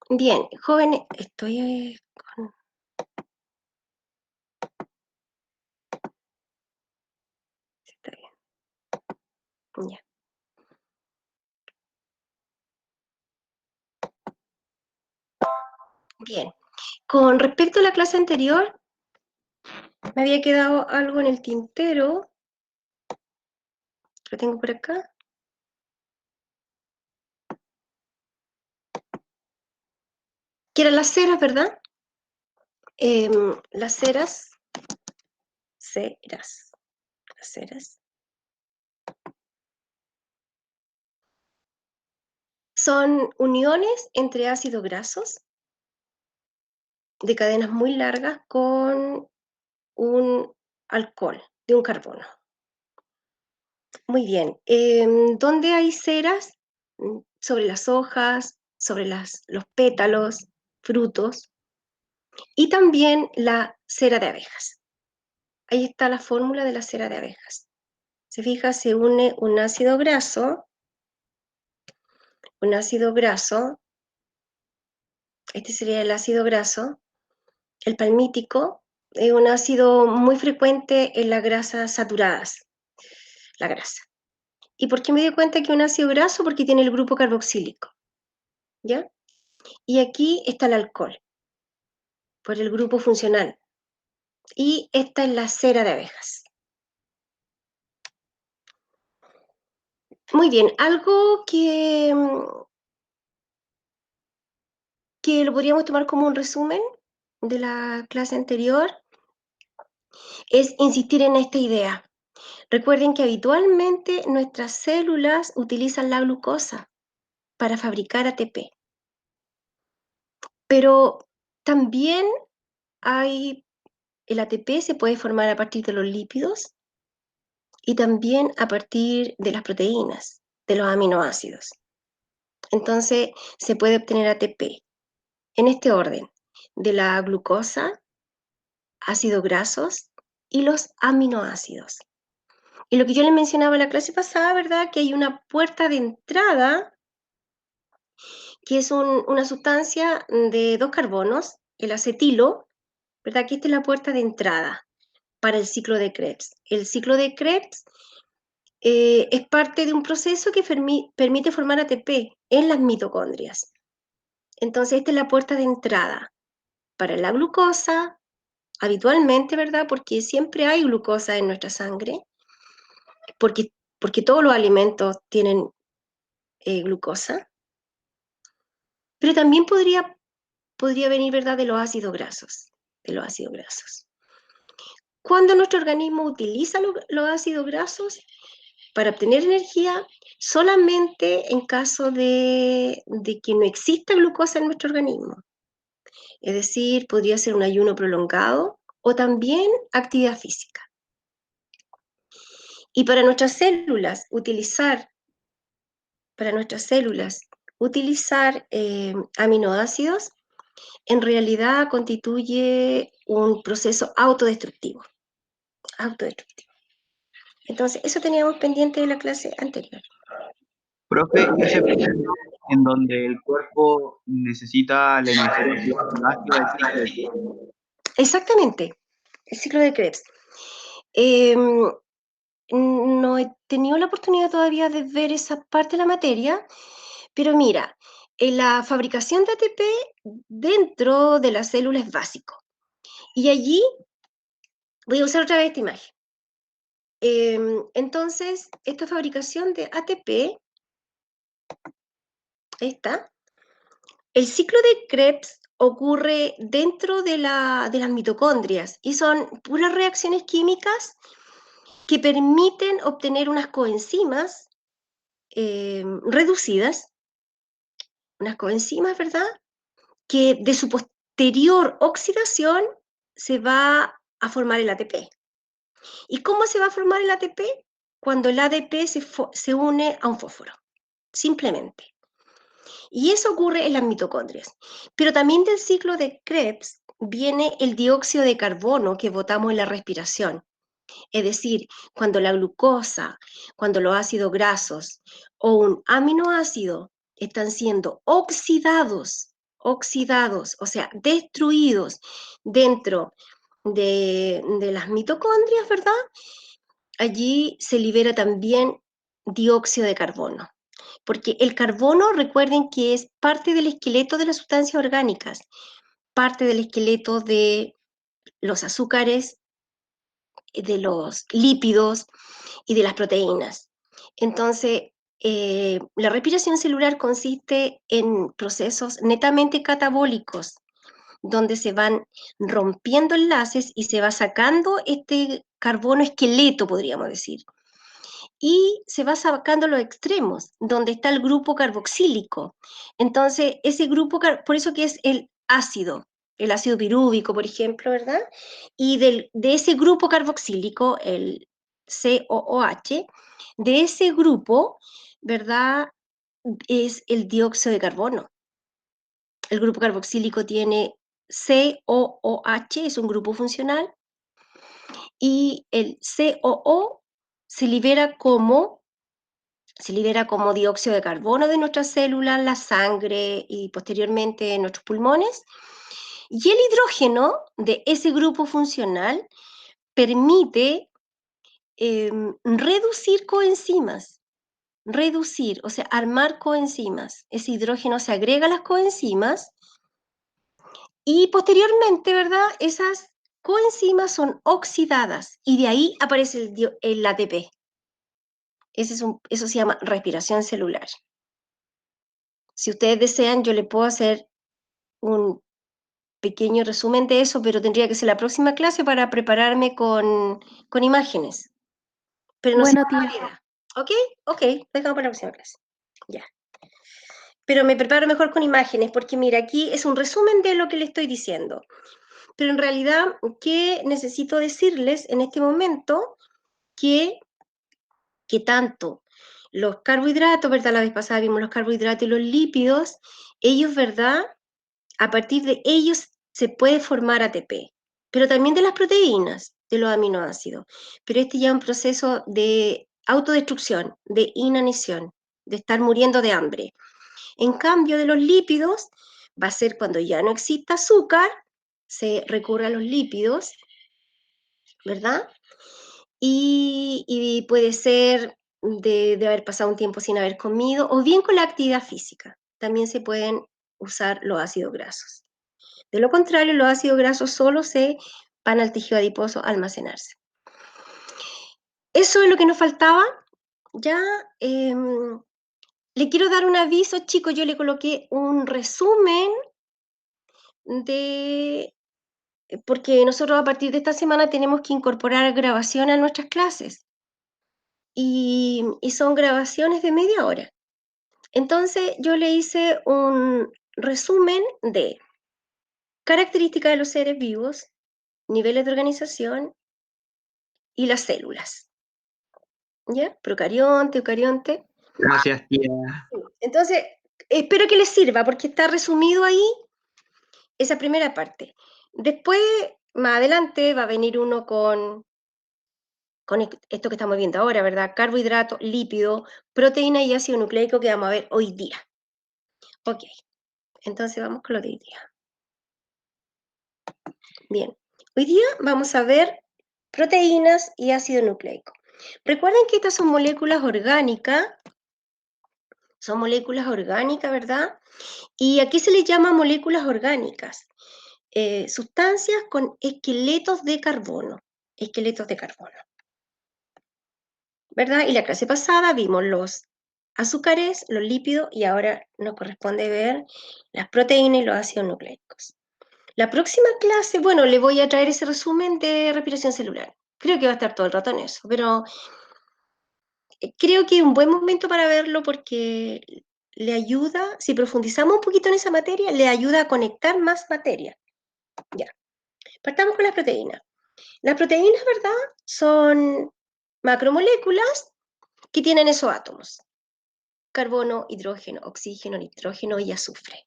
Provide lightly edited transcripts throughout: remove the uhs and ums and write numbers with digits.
Bien, jóvenes, estoy con... Está bien, ya. Bien, con respecto a la clase anterior, me había quedado algo en el tintero. Lo tengo por acá. Que eran las ceras, ¿verdad? Las ceras, las ceras, son uniones entre ácidos grasos de cadenas muy largas con un alcohol, de un carbono. Muy bien. ¿Dónde hay ceras? Sobre las hojas, sobre los pétalos, frutos, y también la cera de abejas. Ahí está la fórmula de la cera de abejas. Se fija, se une un ácido graso, este sería el ácido graso, el palmítico, es un ácido muy frecuente en las grasas saturadas, la grasa. ¿Y por qué me di cuenta que un ácido graso? Porque tiene el grupo carboxílico, ¿ya? Y aquí está el alcohol, por el grupo funcional. Y esta es la cera de abejas. Muy bien, algo que lo podríamos tomar como un resumen de la clase anterior es insistir en esta idea. Recuerden que habitualmente nuestras células utilizan la glucosa para fabricar ATP, pero también el ATP se puede formar a partir de los lípidos y también a partir de las proteínas, de los aminoácidos. Entonces se puede obtener ATP en este orden: de la glucosa, ácidos grasos y los aminoácidos. Y lo que yo les mencionaba en la clase pasada, ¿verdad? Que hay una puerta de entrada, que es una sustancia de 2 carbonos, el acetilo, ¿verdad? Que esta es la puerta de entrada para el ciclo de Krebs. El ciclo de Krebs es parte de un proceso que permite formar ATP en las mitocondrias. Entonces, esta es la puerta de entrada para la glucosa, habitualmente, ¿verdad? Porque siempre hay glucosa en nuestra sangre, porque todos los alimentos tienen glucosa, pero también podría venir, ¿verdad?, de los ácidos grasos, Cuando nuestro organismo utiliza los ácidos grasos para obtener energía, solamente en caso de que no exista glucosa en nuestro organismo. Es decir, podría ser un ayuno prolongado o también actividad física. Y para nuestras células, utilizar aminoácidos en realidad constituye un proceso autodestructivo. Entonces, eso teníamos pendiente de la clase anterior. Profe, ese proceso en donde el cuerpo necesita la energía oxidada del ciclo de Krebs. Exactamente, el ciclo de Krebs. No he tenido la oportunidad todavía de ver esa parte de la materia, pero mira, la fabricación de ATP dentro de la célula es básico. Y allí voy a usar otra vez esta imagen. Entonces, esta fabricación de ATP, el ciclo de Krebs ocurre dentro de las mitocondrias y son puras reacciones químicas que permiten obtener unas coenzimas reducidas, ¿verdad? Que de su posterior oxidación se va a formar el ATP. ¿Y cómo se va a formar el ATP? Cuando el ADP se une a un fósforo, simplemente. Y eso ocurre en las mitocondrias. Pero también del ciclo de Krebs viene el dióxido de carbono que botamos en la respiración. Es decir, cuando la glucosa, cuando los ácidos grasos o un aminoácido están siendo oxidados oxidados, o sea, destruidos dentro de las mitocondrias, ¿verdad? Allí se libera también dióxido de carbono, porque el carbono, recuerden que es parte del esqueleto de las sustancias orgánicas, parte del esqueleto de los azúcares, de los lípidos y de las proteínas. Entonces, la respiración celular consiste en procesos netamente catabólicos, donde se van rompiendo enlaces y se va sacando este carbono esqueleto, podríamos decir. Y se va sacando los extremos, donde está el grupo carboxílico. Entonces, ese grupo, por eso que es el ácido pirúvico, por ejemplo, ¿verdad? Y de ese grupo carboxílico, el COOH, de ese grupo, ¿verdad? Es el dióxido de carbono. El grupo carboxílico tiene COOH, es un grupo funcional, y el COO se libera como dióxido de carbono de nuestras células, la sangre y posteriormente en nuestros pulmones. Y el hidrógeno de ese grupo funcional permite reducir coenzimas, o sea, armar coenzimas. Ese hidrógeno se agrega a las coenzimas y posteriormente, ¿verdad? Esas coenzimas son oxidadas y de ahí aparece el ATP. Eso se llama respiración celular. Si ustedes desean, yo le puedo hacer un pequeño resumen de eso, pero tendría que ser la próxima clase para prepararme con imágenes. Pero no se Bueno, me tía. olvida. ¿Ok? Ok, dejamos para la próxima clase. Ya. Pero me preparo mejor con imágenes, porque mira, aquí es un resumen de lo que le estoy diciendo. Pero en realidad, ¿qué necesito decirles en este momento? Que tanto los carbohidratos, ¿verdad? La vez pasada vimos los carbohidratos y los lípidos, ellos, ¿verdad? A partir de ellos se puede formar ATP, pero también de las proteínas, de los aminoácidos. Pero este ya es un proceso de autodestrucción, de inanición, de estar muriendo de hambre. En cambio, de los lípidos, va a ser cuando ya no exista azúcar, se recurre a los lípidos, ¿verdad? Y puede ser de haber pasado un tiempo sin haber comido, o bien con la actividad física. También se pueden usar los ácidos grasos. De lo contrario, los ácidos grasos solo se van al tejido adiposo a almacenarse. Eso es lo que nos faltaba. Ya le quiero dar un aviso, chicos. Yo le coloqué un resumen de... Porque nosotros a partir de esta semana tenemos que incorporar grabación a nuestras clases. Y son grabaciones de media hora. Entonces yo le hice un resumen de características de los seres vivos, niveles de organización y las células. ¿Ya? Procarionte, eucarionte. Gracias, tía. Entonces, espero que les sirva porque está resumido ahí esa primera parte. Después, más adelante, va a venir uno con esto que estamos viendo ahora, ¿verdad? Carbohidrato, lípido, proteína y ácido nucleico que vamos a ver hoy día. Ok, entonces vamos con lo de hoy día. Bien, hoy día vamos a ver proteínas y ácido nucleico. Recuerden que estas son moléculas orgánicas, ¿verdad? Y aquí se les llama moléculas orgánicas, sustancias con esqueletos de carbono, ¿verdad? Y la clase pasada vimos los azúcares, los lípidos, y ahora nos corresponde ver las proteínas y los ácidos nucleicos. La próxima clase, bueno, le voy a traer ese resumen de respiración celular. Creo que va a estar todo el rato en eso, pero creo que es un buen momento para verlo porque le ayuda, si profundizamos un poquito en esa materia, le ayuda a conectar más materia. Ya, partamos con las proteínas. Las proteínas, ¿verdad? Son macromoléculas que tienen esos átomos. Carbono, hidrógeno, oxígeno, nitrógeno y azufre.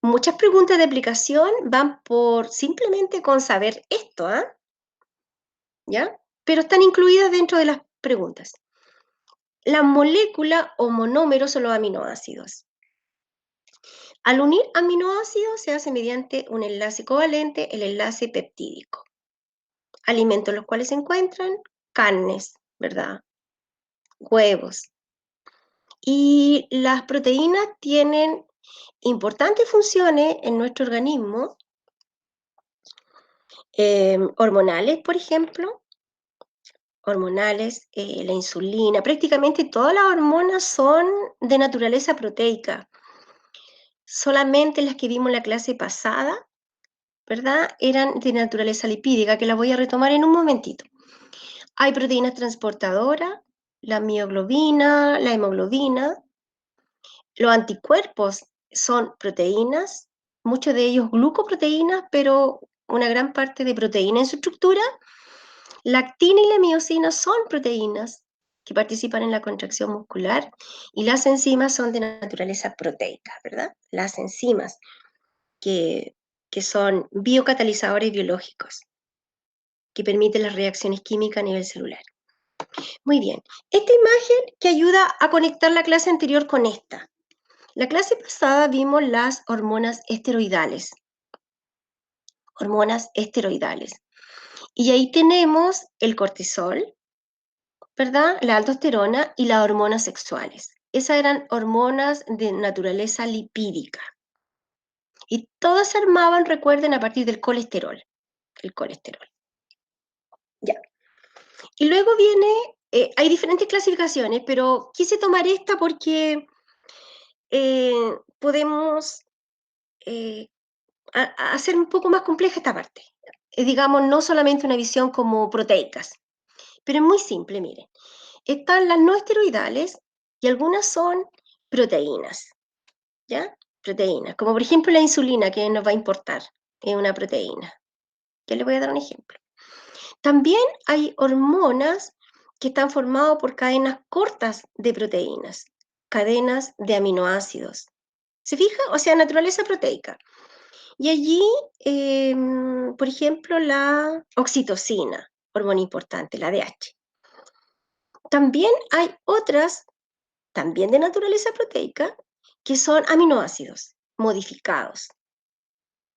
Muchas preguntas de aplicación van por simplemente con saber esto, ¿ah? ¿Ya? Pero están incluidas dentro de las preguntas. La molécula o monómeros son los aminoácidos. Al unir aminoácidos se hace mediante un enlace covalente, el enlace peptídico. Alimentos los cuales se encuentran carnes, ¿verdad? Huevos. Y las proteínas tienen importantes funciones en nuestro organismo, hormonales, por ejemplo, hormonales, la insulina, prácticamente todas las hormonas son de naturaleza proteica. Solamente las que vimos en la clase pasada, ¿verdad? Eran de naturaleza lipídica, que la voy a retomar en un momentito. Hay proteínas transportadoras, la mioglobina, la hemoglobina. Los anticuerpos son proteínas, muchos de ellos glucoproteínas, pero una gran parte de proteína en su estructura. La actina y la miosina son proteínas que participan en la contracción muscular y las enzimas son de naturaleza proteica, ¿verdad? Las enzimas que, que son biocatalizadores biológicos que permiten las reacciones químicas a nivel celular. Muy bien, esta imagen que ayuda a conectar la clase anterior con esta. La clase pasada vimos las hormonas esteroidales. Hormonas esteroidales. Y ahí tenemos el cortisol, ¿verdad? La aldosterona y las hormonas sexuales. Esas eran hormonas de naturaleza lipídica. Y todas se armaban, recuerden, a partir del colesterol. El colesterol. Ya. Y luego viene, hay diferentes clasificaciones, pero quise tomar esta porque podemos hacer un poco más compleja esta parte. Digamos, no solamente una visión como proteicas, pero es muy simple, miren. Están las no esteroidales y algunas son proteínas, ¿ya? Proteínas, como por ejemplo la insulina, que nos va a importar, es una proteína. Ya les voy a dar un ejemplo. También hay hormonas que están formadas por cadenas cortas de proteínas, cadenas de aminoácidos. ¿Se fija? O sea, naturaleza proteica. Y allí, por ejemplo, la oxitocina, hormona importante, la DH. También hay otras, también de naturaleza proteica, que son aminoácidos modificados,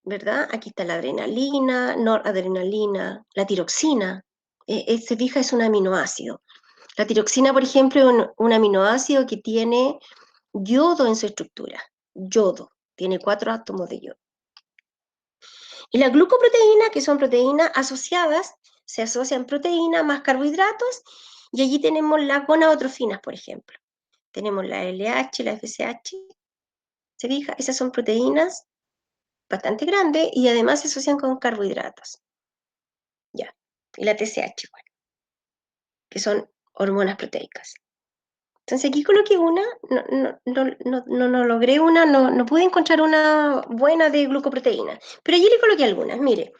¿verdad? Aquí está la adrenalina, noradrenalina, la tiroxina. Se fija, es un aminoácido. La tiroxina, por ejemplo, es un aminoácido que tiene yodo en su estructura. Yodo, tiene 4 átomos de yodo. Y la glucoproteína, que son proteínas asociadas, se asocian proteínas más carbohidratos, y allí tenemos las gonadotrofinas, por ejemplo. Tenemos la LH, la FSH, ¿se fija? Esas son proteínas bastante grandes y además se asocian con carbohidratos. Ya. Y la TSH, igual, que son hormonas proteicas. Entonces aquí coloqué una, no logré una, no pude encontrar una buena de glucoproteína, pero allí le coloqué algunas, mire.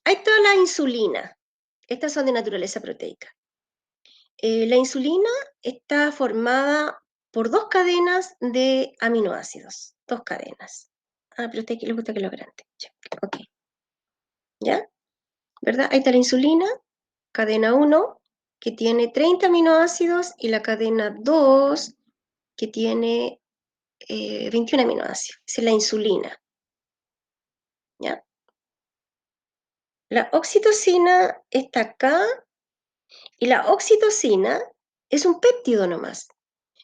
Ahí está la insulina. Estas son de naturaleza proteica. La insulina está formada por 2 cadenas de aminoácidos. 2 cadenas. Ah, pero a usted le gusta que lo grande. Ya, ok. ¿Ya? ¿Verdad? Ahí está la insulina, cadena 1, que tiene 30 aminoácidos, y la cadena 2, que tiene 21 aminoácidos. Esa es la insulina. ¿Ya? La oxitocina está acá, y la oxitocina es un péptido nomás,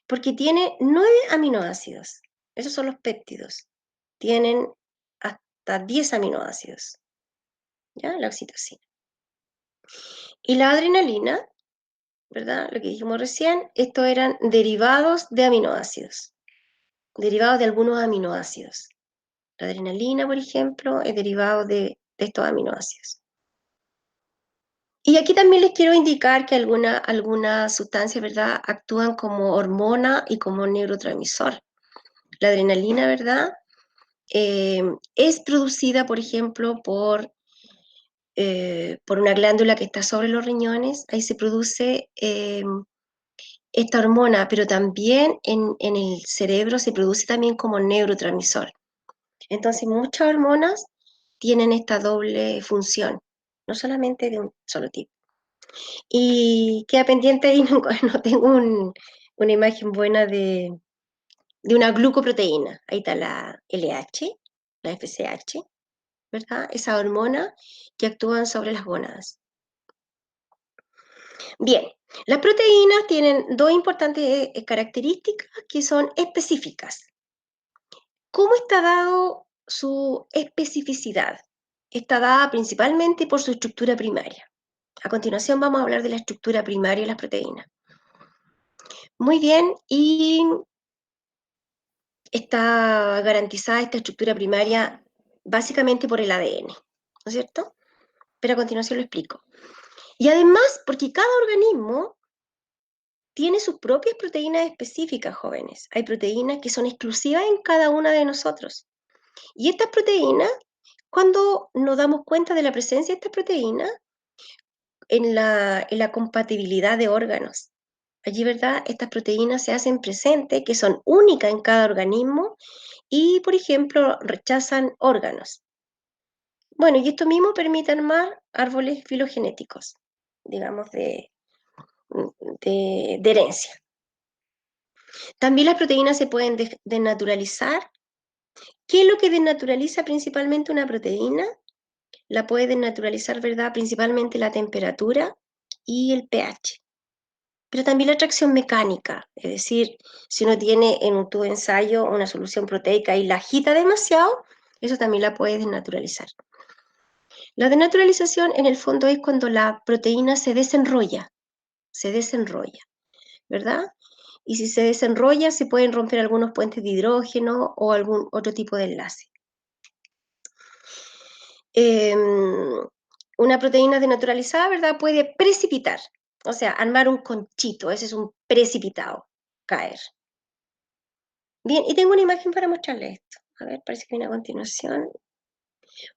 porque tiene 9 aminoácidos. Esos son los péptidos. Tienen hasta 10 aminoácidos. ¿Ya? La oxitocina. Y la adrenalina, ¿verdad? Lo que dijimos recién, estos eran derivados de aminoácidos. Derivados de algunos aminoácidos. La adrenalina, por ejemplo, es derivado de estos aminoácidos. Y aquí también les quiero indicar que algunas sustancias, ¿verdad?, actúan como hormona y como neurotransmisor. La adrenalina, ¿verdad?, es producida, por ejemplo, por una glándula que está sobre los riñones. Ahí se produce esta hormona, pero también en el cerebro se produce también como neurotransmisor. Entonces, muchas hormonas tienen esta doble función, no solamente de un solo tipo. Y queda pendiente y no tengo una imagen buena de una glucoproteína. Ahí está la LH, la FSH, ¿verdad? Esa hormona que actúan sobre las gónadas. Bien, las proteínas tienen dos importantes características que son específicas. ¿Cómo está dado su especificidad? Está dada principalmente por su estructura primaria. A continuación vamos a hablar de la estructura primaria de las proteínas. Muy bien, y está garantizada esta estructura primaria básicamente por el ADN, ¿no es cierto? Pero a continuación lo explico. Y además, porque cada organismo tiene sus propias proteínas específicas, jóvenes. Hay proteínas que son exclusivas en cada una de nosotros. Y estas proteínas, cuando nos damos cuenta de la presencia de estas proteínas, en la compatibilidad de órganos. Allí, ¿verdad? Estas proteínas se hacen presentes, que son únicas en cada organismo y, por ejemplo, rechazan órganos. Bueno, y esto mismo permite armar árboles filogenéticos, digamos, de herencia. También las proteínas se pueden desnaturalizar. ¿Qué es lo que desnaturaliza principalmente una proteína? La puede desnaturalizar, ¿verdad? Principalmente la temperatura y el pH. Pero también la atracción mecánica, es decir, si uno tiene en un tubo de ensayo una solución proteica y la agita demasiado, eso también la puede desnaturalizar. La desnaturalización en el fondo es cuando la proteína se desenrolla, ¿verdad? Y si se desenrolla, se pueden romper algunos puentes de hidrógeno o algún otro tipo de enlace. Una proteína desnaturalizada, ¿verdad? Puede precipitar, o sea, armar un conchito, ese es un precipitado, caer. Bien, y tengo una imagen para mostrarles esto. A ver, parece que hay una continuación.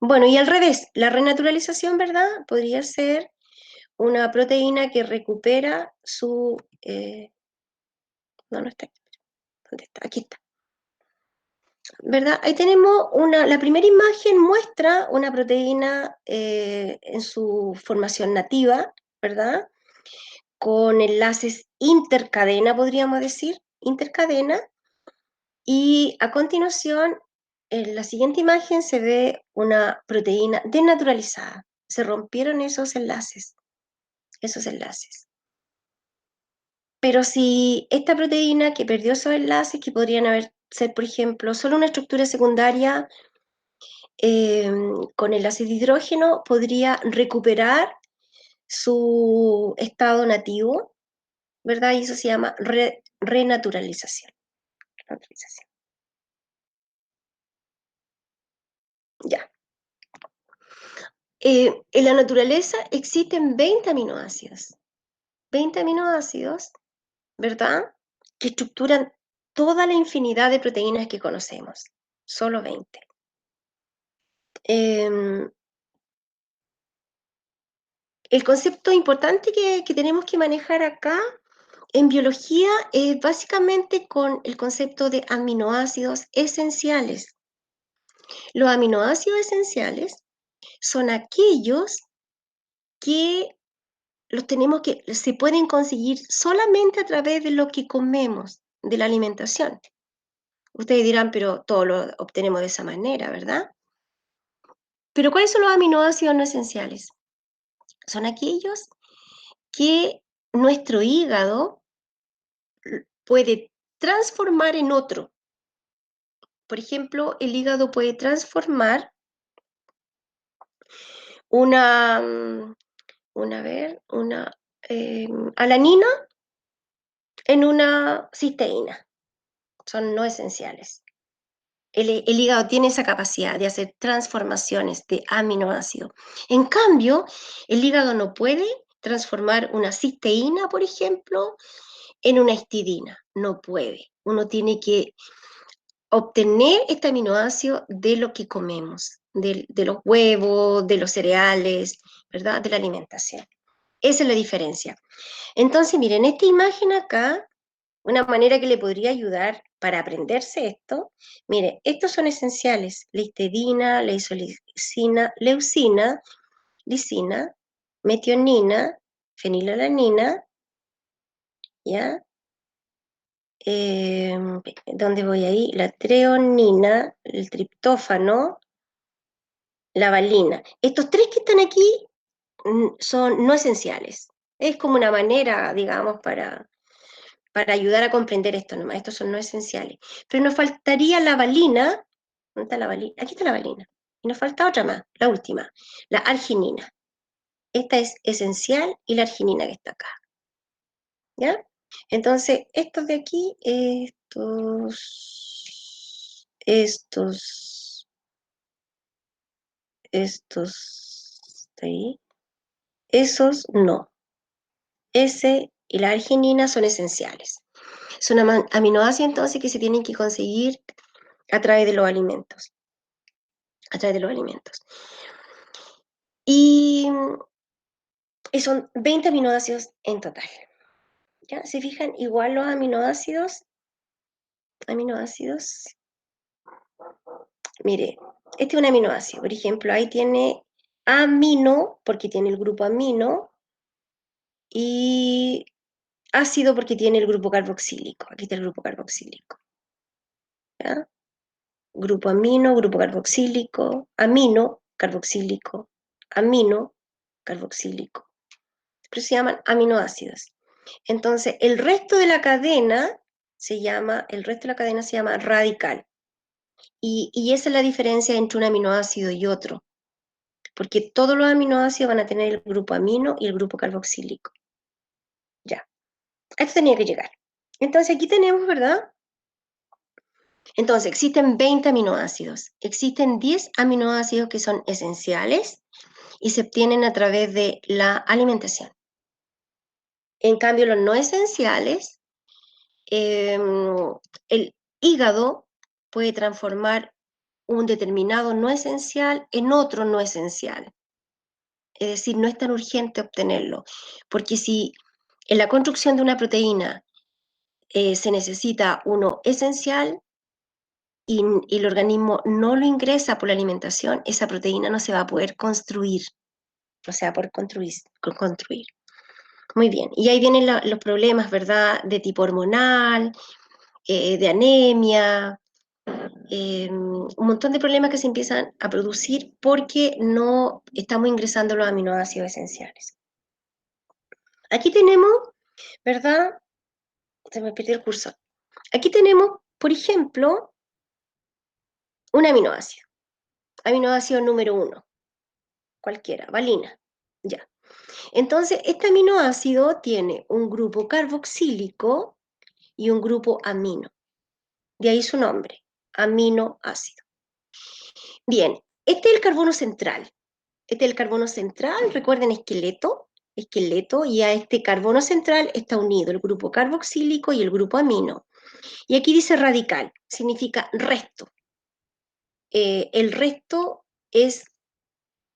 Bueno, y al revés, la renaturalización, ¿verdad? Podría ser una proteína que recupera su... no está aquí. ¿Dónde está? Aquí está. ¿Verdad? Ahí tenemos la primera imagen muestra una proteína en su formación nativa, ¿verdad? Con enlaces intercadena, podríamos decir, intercadena. Y a continuación, en la siguiente imagen se ve una proteína desnaturalizada. Se rompieron esos enlaces, esos enlaces. Pero si esta proteína que perdió esos enlaces, que podrían ser, por ejemplo, solo una estructura secundaria con enlaces de hidrógeno, podría recuperar su estado nativo, ¿verdad? Y eso se llama renaturalización. Ya. En la naturaleza existen 20 aminoácidos. 20 aminoácidos, ¿verdad? Que estructuran toda la infinidad de proteínas que conocemos. Solo 20. El concepto importante que tenemos que manejar acá en biología es básicamente con el concepto de aminoácidos esenciales. Los aminoácidos esenciales son aquellos que se pueden conseguir solamente a través de lo que comemos, de la alimentación. Ustedes dirán, pero todo lo obtenemos de esa manera, ¿verdad? Pero ¿cuáles son los aminoácidos no esenciales? Son aquellos que nuestro hígado puede transformar en otro. Por ejemplo, el hígado puede transformar una, alanina en una cisteína. Son no esenciales. El hígado tiene esa capacidad de hacer transformaciones de aminoácidos. En cambio, el hígado no puede transformar una cisteína, por ejemplo, en una histidina. No puede. Uno tiene que obtener este aminoácido de lo que comemos, de los huevos, de los cereales, ¿verdad? De la alimentación. Esa es la diferencia. Entonces, miren, esta imagen acá, una manera que le podría ayudar para aprenderse esto, mire, estos son esenciales, la histidina, la isolicina, leucina, lisina, metionina, fenilalanina, ¿ya? ¿Dónde voy ahí? La treonina, el triptófano, la valina. Estos tres que están aquí son no esenciales. Es como una manera, digamos, para ayudar a comprender esto nomás. Estos son no esenciales. Pero nos faltaría la valina. ¿Dónde está la valina? Aquí está la valina. Y nos falta otra más, la última, la arginina. Esta es esencial y la arginina que está acá. ¿Ya? Entonces, estos de aquí, estos, ¿está ahí? Esos no. Ese y la arginina son esenciales. Son aminoácidos entonces que se tienen que conseguir a través de los alimentos. A través de los alimentos. Y son 20 aminoácidos en total. ¿Ya? ¿Se fijan? Igual los aminoácidos. Mire, este es un aminoácido. Por ejemplo, ahí tiene amino, porque tiene el grupo amino, y ácido porque tiene el grupo carboxílico. Aquí está el grupo carboxílico. ¿Ya? Grupo carboxílico, amino, carboxílico, amino, carboxílico. Pero se llaman aminoácidos. Entonces, el resto de la cadena se llama radical. Y esa es la diferencia entre un aminoácido y otro, porque todos los aminoácidos van a tener el grupo amino y el grupo carboxílico. Ya, a esto tenía que llegar. Entonces, aquí tenemos, ¿verdad? Entonces, existen 20 aminoácidos. Existen 10 aminoácidos que son esenciales y se obtienen a través de la alimentación. En cambio, los no esenciales, el hígado puede transformar un determinado no esencial en otro no esencial. Es decir, no es tan urgente obtenerlo, porque si en la construcción de una proteína se necesita uno esencial, y el organismo no lo ingresa por la alimentación, esa proteína no se va a poder construir, no se va a poder construir. Muy bien, y ahí vienen los problemas, ¿verdad?, de tipo hormonal, de anemia, un montón de problemas que se empiezan a producir porque no estamos ingresando los aminoácidos esenciales. Aquí tenemos, ¿verdad? Se me perdió el cursor. Aquí tenemos, por ejemplo, un aminoácido. Aminoácido número 1, cualquiera, valina. Ya. Entonces, este aminoácido tiene un grupo carboxílico y un grupo amino. De ahí su nombre, aminoácido. Bien, este es el carbono central. Este es el carbono central, recuerden, esqueleto, y a este carbono central está unido el grupo carboxílico y el grupo amino. Y aquí dice radical, significa resto. El resto es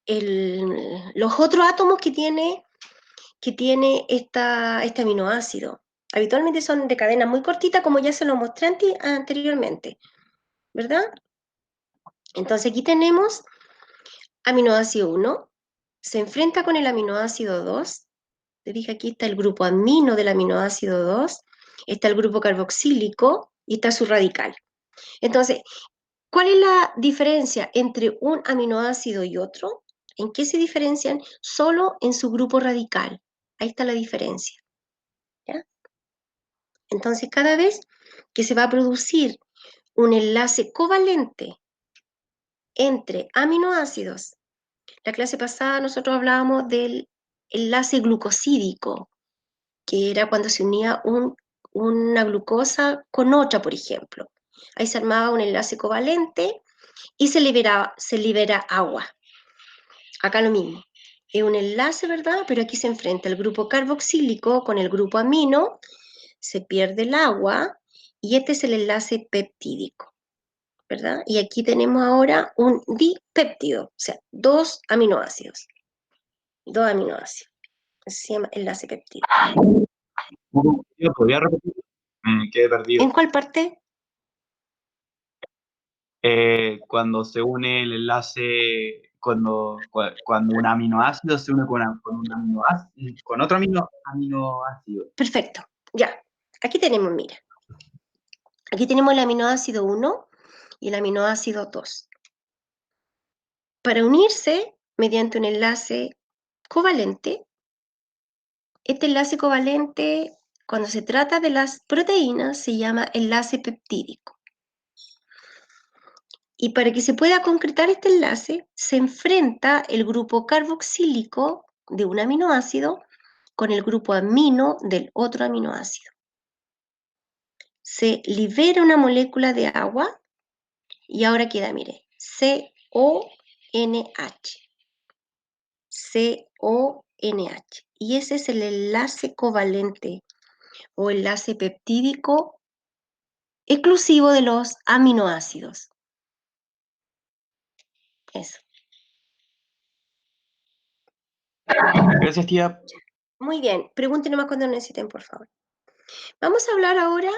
los otros átomos que tiene este aminoácido. Habitualmente son de cadena muy cortita, como ya se lo mostré anteriormente, ¿verdad? Entonces aquí tenemos aminoácido 1, se enfrenta con el aminoácido 2, te dije aquí está el grupo amino del aminoácido 2, está el grupo carboxílico y está su radical. Entonces, ¿cuál es la diferencia entre un aminoácido y otro? ¿En qué se diferencian? Solo en su grupo radical. Ahí está la diferencia. ¿Ya? Entonces, cada vez que se va a producir un enlace covalente entre aminoácidos, la clase pasada nosotros hablábamos del enlace glucosídico, que era cuando se unía una glucosa con otra, por ejemplo. Ahí se armaba un enlace covalente y se libera agua. Acá lo mismo. Es un enlace, ¿verdad? Pero aquí se enfrenta el grupo carboxílico con el grupo amino, se pierde el agua y este es el enlace peptídico, ¿verdad? Y aquí tenemos ahora un dipéptido, o sea, dos aminoácidos. Dos aminoácidos. Eso se llama enlace peptídico. ¿Podría repetir? Me quedé perdido. ¿En cuál parte? Cuando se une el enlace, cuando un aminoácido se une con otro aminoácido. Perfecto. Ya. Aquí tenemos, mira. Aquí tenemos el aminoácido 1 y el aminoácido 2. Para unirse mediante un enlace covalente, este enlace covalente, cuando se trata de las proteínas, se llama enlace peptídico. Y para que se pueda concretar este enlace, se enfrenta el grupo carboxílico de un aminoácido con el grupo amino del otro aminoácido. Se libera una molécula de agua y ahora queda, mire, CONH. CONH. Y ese es el enlace covalente o enlace peptídico exclusivo de los aminoácidos. Eso. Gracias, tía. Muy bien. Pregunten nomás cuando necesiten, por favor. Vamos a hablar ahora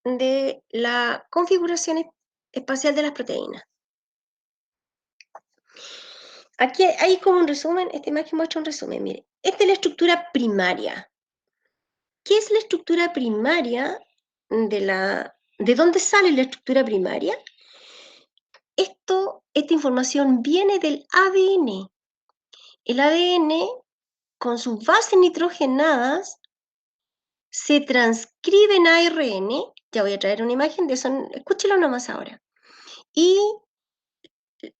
de la configuración espacial de las proteínas. Aquí hay como un resumen, esta imagen muestra un resumen, mire. Esta es la estructura primaria. ¿Qué es la estructura primaria de dónde sale la estructura primaria? Esta información viene del ADN. El ADN, con sus bases nitrogenadas, se transcribe en ARN. Ya voy a traer una imagen de eso, escúchelo nomás ahora. Y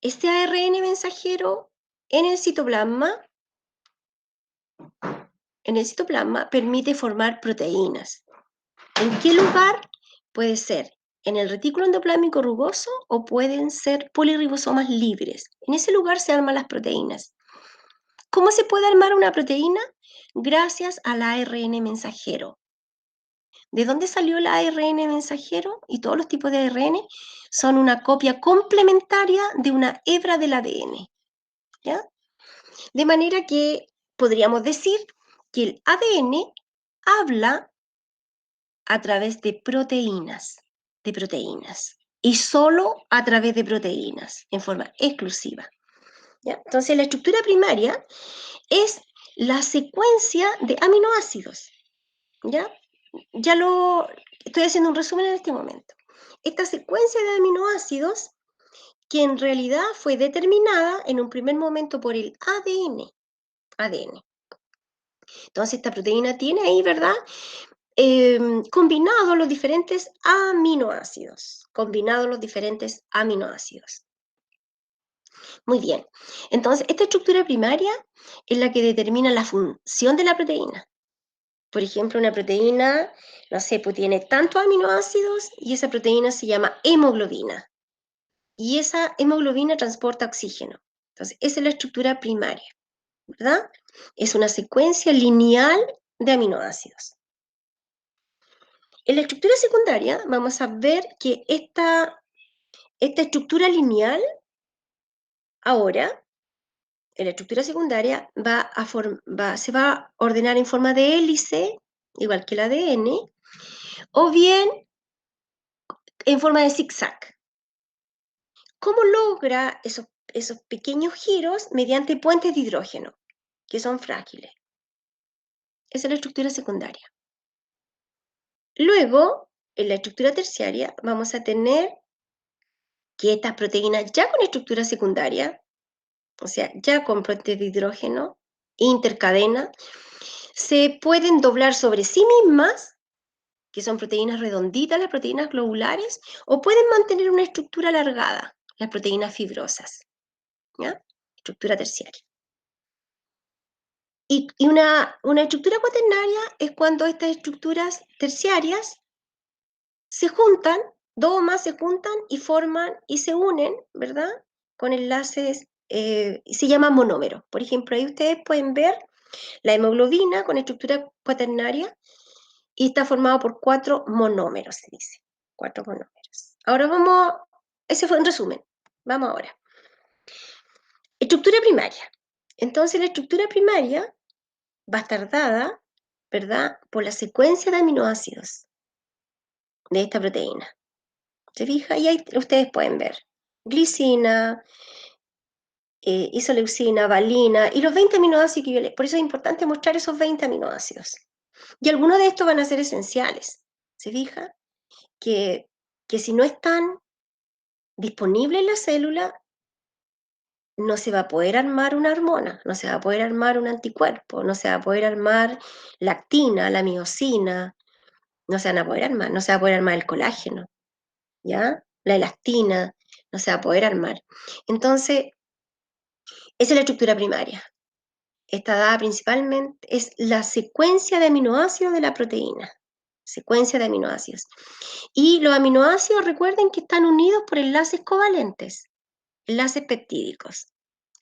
este ARN mensajero en el citoplasma permite formar proteínas. ¿En qué lugar? Puede ser en el retículo endoplasmico rugoso o pueden ser polirribosomas libres. En ese lugar se arman las proteínas. ¿Cómo se puede armar una proteína? Gracias al ARN mensajero. ¿De dónde salió el ARN mensajero? Y todos los tipos de ARN son una copia complementaria de una hebra del ADN. ¿Ya? De manera que podríamos decir que el ADN habla a través de proteínas, y solo a través de proteínas, en forma exclusiva. ¿Ya? Entonces, la estructura primaria es la secuencia de aminoácidos. ¿Ya? Ya lo estoy haciendo un resumen en este momento. Esta secuencia de aminoácidos, que en realidad fue determinada en un primer momento por el ADN. Entonces, esta proteína tiene ahí, ¿verdad? Combinados los diferentes aminoácidos. Muy bien. Entonces, esta estructura primaria es la que determina la función de la proteína. Por ejemplo, una proteína, no sé, pues tiene tantos aminoácidos y esa proteína se llama hemoglobina. Y esa hemoglobina transporta oxígeno. Entonces, esa es la estructura primaria, ¿verdad? Es una secuencia lineal de aminoácidos. En la estructura secundaria vamos a ver que esta estructura lineal, ahora, en la estructura secundaria, se va a ordenar en forma de hélice, igual que el ADN, o bien en forma de zigzag. ¿Cómo logra esos pequeños giros? Mediante puentes de hidrógeno, que son frágiles. Esa es la estructura secundaria. Luego, en la estructura terciaria, vamos a tener que estas proteínas ya con estructura secundaria, o sea, ya con puentes de hidrógeno, intercadena, se pueden doblar sobre sí mismas, que son proteínas redonditas, las proteínas globulares, o pueden mantener una estructura alargada, las proteínas fibrosas. ¿Ya? Estructura terciaria. Y una estructura cuaternaria es cuando estas estructuras terciarias se juntan, dos o más se juntan y forman y se unen, ¿verdad? Con enlaces, se llama monómero. Por ejemplo, ahí ustedes pueden ver la hemoglobina con estructura cuaternaria y está formado por 4 monómeros, se dice. 4 monómeros. Ahora ese fue un resumen. Vamos ahora. Estructura primaria. Entonces, la estructura primaria va a estar dada, ¿verdad?, por la secuencia de aminoácidos de esta proteína. ¿Se fija? Y ahí ustedes pueden ver glicina, isoleucina, valina y los 20 aminoácidos que yo les... Por eso es importante mostrar esos 20 aminoácidos. Y algunos de estos van a ser esenciales. ¿Se fija? Que que si no están disponibles en la célula, no se va a poder armar una hormona, no se va a poder armar un anticuerpo, no se va a poder armar la actina, la miosina, no se van a poder armar, no se va a poder armar el colágeno, ¿ya? La elastina, no se va a poder armar. Entonces, esa es la estructura primaria. Está dada principalmente, es la secuencia de aminoácidos de la proteína, secuencia de aminoácidos. Y los aminoácidos, recuerden que están unidos por enlaces covalentes, enlaces peptídicos.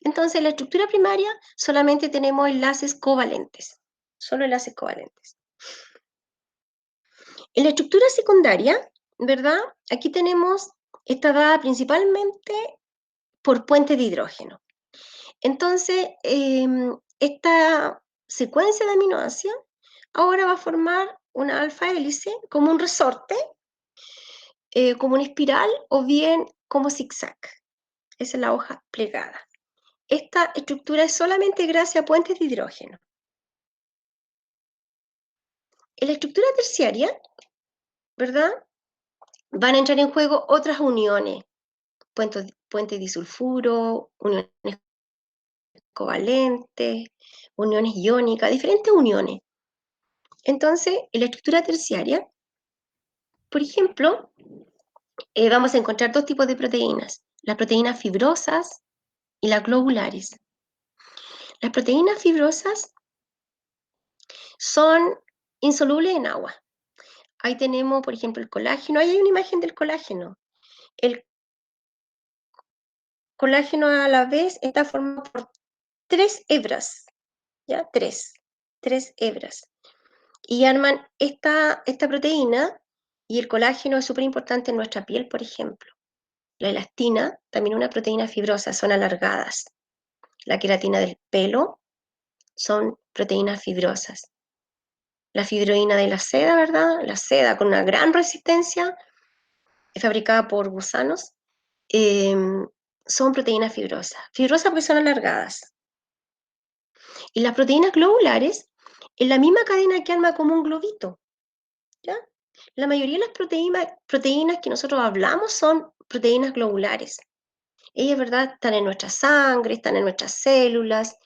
Entonces, en la estructura primaria solamente tenemos enlaces covalentes, solo enlaces covalentes. En la estructura secundaria, ¿verdad? Aquí tenemos, está dada principalmente por puentes de hidrógeno. Entonces, esta secuencia de aminoácidos ahora va a formar una alfa hélice como un resorte, como una espiral o bien como zigzag. Esa es la hoja plegada. Esta estructura es solamente gracias a puentes de hidrógeno. En la estructura terciaria, ¿verdad? Van a entrar en juego otras uniones, puentes disulfuro, uniones covalentes, uniones iónicas, diferentes uniones. Entonces, en la estructura terciaria, por ejemplo, vamos a encontrar dos tipos de proteínas, las proteínas fibrosas y las globulares. Las proteínas fibrosas son insolubles en agua. Ahí tenemos, por ejemplo, el colágeno. Ahí hay una imagen del colágeno. El colágeno a la vez está formado por 3 hebras, ¿ya? Tres hebras. Y arman esta proteína, y el colágeno es súper importante en nuestra piel, por ejemplo. La elastina, también una proteína fibrosa, son alargadas. La queratina del pelo son proteínas fibrosas. La fibroína de la seda, ¿verdad? La seda con una gran resistencia, es fabricada por gusanos, eh, son proteínas fibrosas. Fibrosas porque son alargadas. Y las proteínas globulares, en la misma cadena que arma como un globito, ¿ya? La mayoría de las proteínas que nosotros hablamos son proteínas globulares. Ellas, ¿verdad?, están en nuestra sangre, están en nuestras células,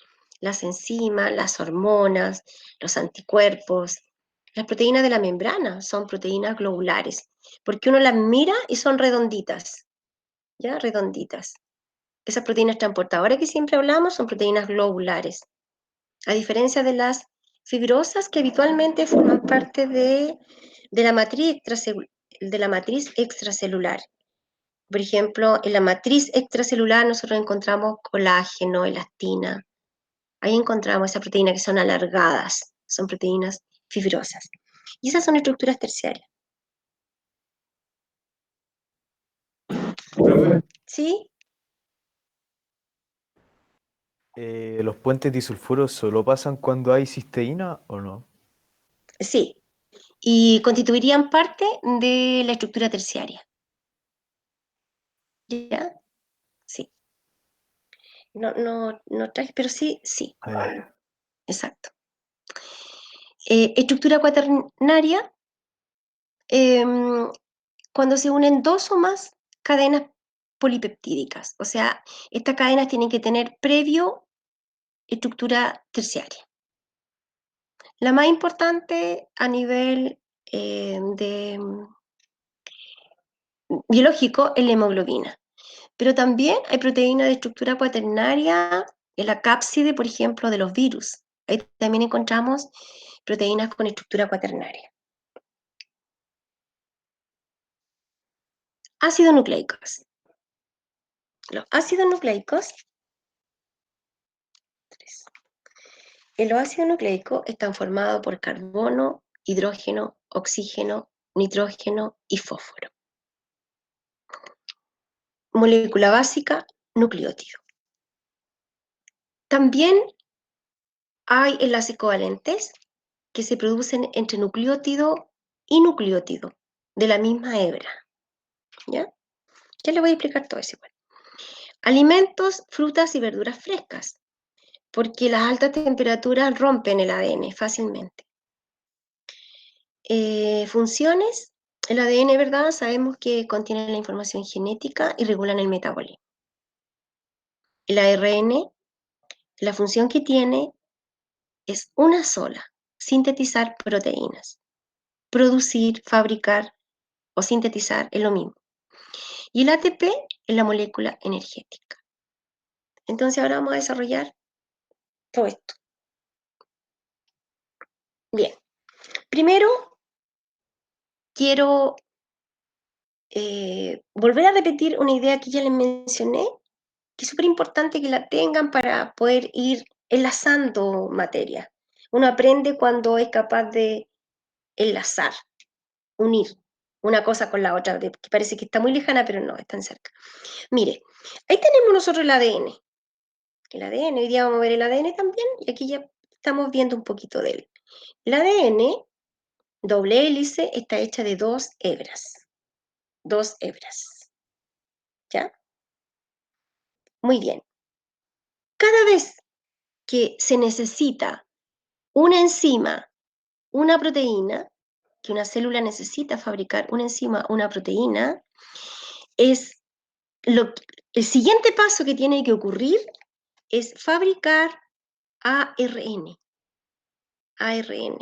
las enzimas, las hormonas, los anticuerpos. Las proteínas de la membrana son proteínas globulares, porque uno las mira y son redonditas, ¿ya? Redonditas. Esas proteínas transportadoras que siempre hablamos son proteínas globulares, a diferencia de las fibrosas que habitualmente forman parte la matriz de la matriz extracelular. Por ejemplo, en la matriz extracelular nosotros encontramos colágeno, elastina. Ahí encontramos esas proteínas que son alargadas, son proteínas fibrosas. Y esas son estructuras terciarias. Profe, ¿Sí? ¿los puentes disulfuros solo pasan cuando hay cisteína o no? Sí. Y constituirían parte de la estructura terciaria. ¿Ya? Sí. No traje, pero sí, sí. Ah, ya. Exacto. Estructura cuaternaria, cuando se unen dos o más cadenas polipeptídicas. O sea, estas cadenas tienen que tener previo estructura terciaria. La más importante a nivel biológico es la hemoglobina. Pero también hay proteínas de estructura cuaternaria en la cápside, por ejemplo, de los virus. Ahí también encontramos proteínas con estructura cuaternaria. Ácidos nucleicos. Los ácidos nucleicos, los ácidos nucleicos están formados por carbono, hidrógeno, oxígeno, nitrógeno y fósforo. Molécula básica, nucleótido. También hay enlaces covalentes que se producen entre nucleótido y nucleótido de la misma hebra. ¿Ya? Ya les voy a explicar todo eso igual. Alimentos, frutas y verduras frescas, porque las altas temperaturas rompen el ADN fácilmente. Funciones, El ADN, ¿verdad? Sabemos que contiene la información genética y regulan el metabolismo. El ARN, la función que tiene es una sola: sintetizar proteínas. Producir, fabricar o sintetizar es lo mismo. Y el ATP es la molécula energética. Entonces ahora vamos a desarrollar todo esto. Bien, primero quiero volver a repetir una idea que ya les mencioné, que es súper importante que la tengan para poder ir enlazando materia. Uno aprende cuando es capaz de enlazar, unir una cosa con la otra, que parece que está muy lejana, pero no, están cerca. Mire, ahí tenemos nosotros el ADN. El ADN, hoy día vamos a ver el ADN también, y aquí ya estamos viendo un poquito de él. El ADN, doble hélice, está hecha de dos hebras. Dos hebras. ¿Ya? Muy bien. Cada vez que se necesita una enzima, una proteína, que una célula necesita fabricar una enzima, una proteína, es el siguiente paso que tiene que ocurrir es fabricar ARN. ARN.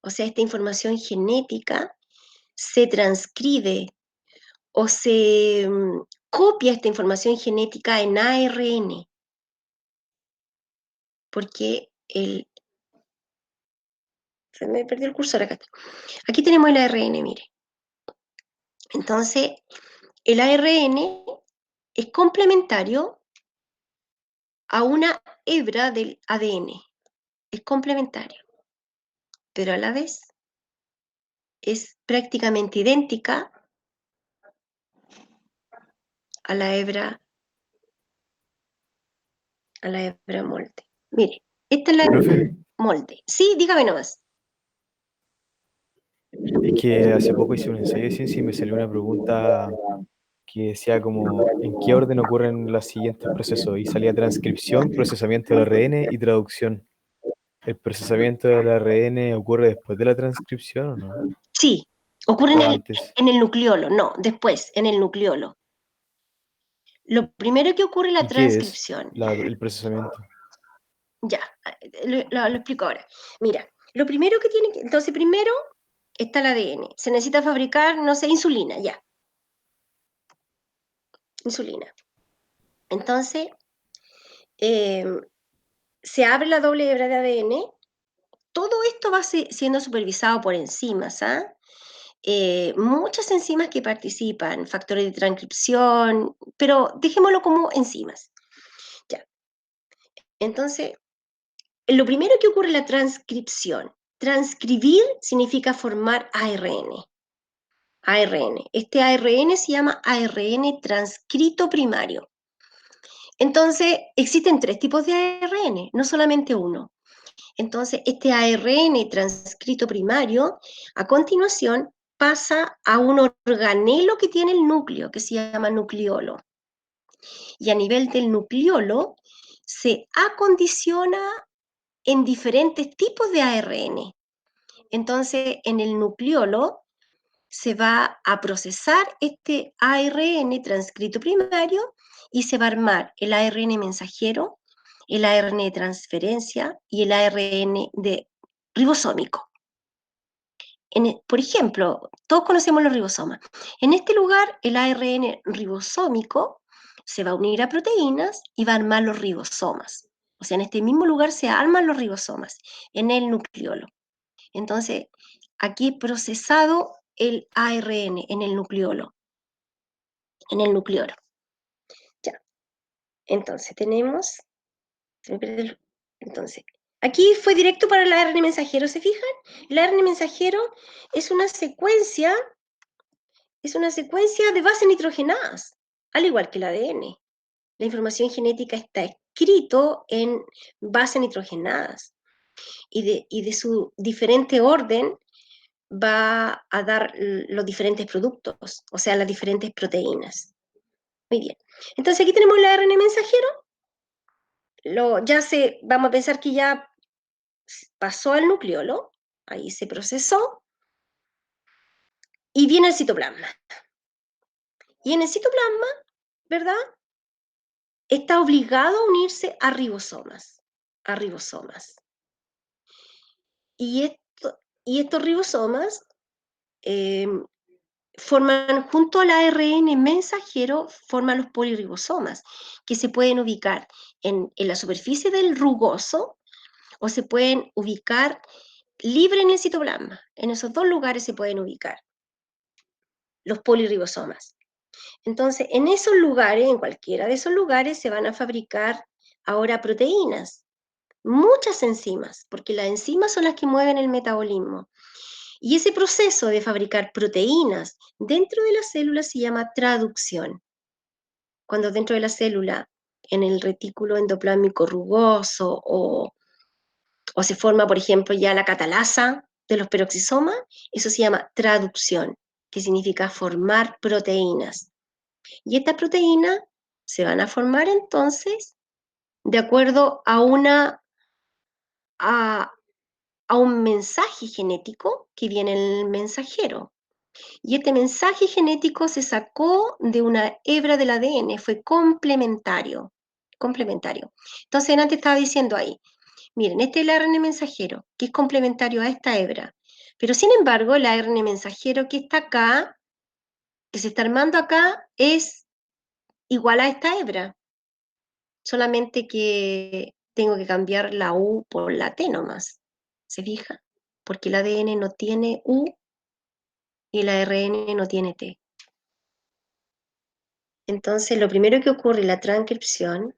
O sea, esta información genética se transcribe o se copia esta información genética en ARN. Porque se me perdió el cursor acá. Aquí tenemos el ARN, mire. Entonces, el ARN es complementario a una hebra del ADN. Es complementario, pero a la vez es prácticamente idéntica a la hebra molde. Mire, esta es la Profe, molde. Sí, dígame nomás. es que hace poco hice un ensayo de ciencia y me salió una pregunta que decía como, ¿en qué orden ocurren los siguientes procesos? Y salía transcripción, procesamiento del ARN y traducción. ¿El procesamiento del ARN ocurre después de la transcripción o no? Sí, ocurre ¿O antes? en el nucleolo, no, después, en el nucleolo. Lo primero que ocurre es la ¿Y qué es transcripción. el procesamiento? Ya, lo explico ahora. Mira, lo primero que tiene que... Entonces, primero está el ADN. Se necesita fabricar, no sé, insulina, ya. Insulina. Entonces, eh, se abre la doble hebra de ADN. Todo esto va siendo supervisado por enzimas, ¿ah? Muchas enzimas que participan, factores de transcripción, pero dejémoslo como enzimas. Ya. Entonces, lo primero que ocurre es la transcripción. Transcribir significa formar ARN. ARN. Este ARN se llama ARN transcrito primario. Entonces, existen tres tipos de ARN, no solamente uno. Entonces, este ARN transcrito primario, a continuación, pasa a un organelo que tiene el núcleo, que se llama nucleolo. Y a nivel del nucleolo, se acondiciona en diferentes tipos de ARN. Entonces, en el nucleolo se va a procesar este ARN transcrito primario y se va a armar el ARN mensajero, el ARN de transferencia y el ARN de ribosómico. Por ejemplo, todos conocemos los ribosomas. En este lugar, el ARN ribosómico se va a unir a proteínas y va a armar los ribosomas. O sea, en este mismo lugar se arman los ribosomas, en el nucleolo. Entonces, aquí he procesado el ARN en el nucleolo, en el nucleolo. Ya. Entonces, tenemos... Entonces, aquí fue directo para el ARN mensajero, ¿se fijan? El ARN mensajero es una secuencia de bases nitrogenadas, al igual que el ADN. La información genética está escrito en bases nitrogenadas y de su diferente orden va a dar los diferentes productos, o sea, las diferentes proteínas. Muy bien. Entonces aquí tenemos el ARN mensajero. Vamos a pensar que ya pasó al nucleolo, ahí se procesó, y viene el citoplasma. Y en el citoplasma, ¿verdad? Está obligado a unirse a ribosomas. A ribosomas. Y estos ribosomas forman, junto al ARN mensajero, forman los poliribosomas, que se pueden ubicar en la superficie del rugoso o se pueden ubicar libre en el citoplasma. En esos dos lugares se pueden ubicar los poliribosomas. Entonces, en esos lugares, en cualquiera de esos lugares, se van a fabricar ahora proteínas, muchas enzimas, porque las enzimas son las que mueven el metabolismo. Y ese proceso de fabricar proteínas dentro de la célula se llama traducción. Cuando dentro de la célula, en el retículo endoplásmico rugoso o se forma, por ejemplo, ya la catalasa de los peroxisomas, eso se llama traducción, que significa formar proteínas. Y estas proteínas se van a formar entonces de acuerdo a, a un mensaje genético que viene en el mensajero. Y este mensaje genético se sacó de una hebra del ADN, fue complementario. Complementario. Entonces, antes estaba diciendo ahí, miren, este es el ARN mensajero, que es complementario a esta hebra. Pero sin embargo, el ARN mensajero que está acá, que se está armando acá, es igual a esta hebra. Solamente que tengo que cambiar la U por la T nomás. ¿Se fija? Porque el ADN no tiene U y el ARN no tiene T. Entonces, lo primero que ocurre es la transcripción,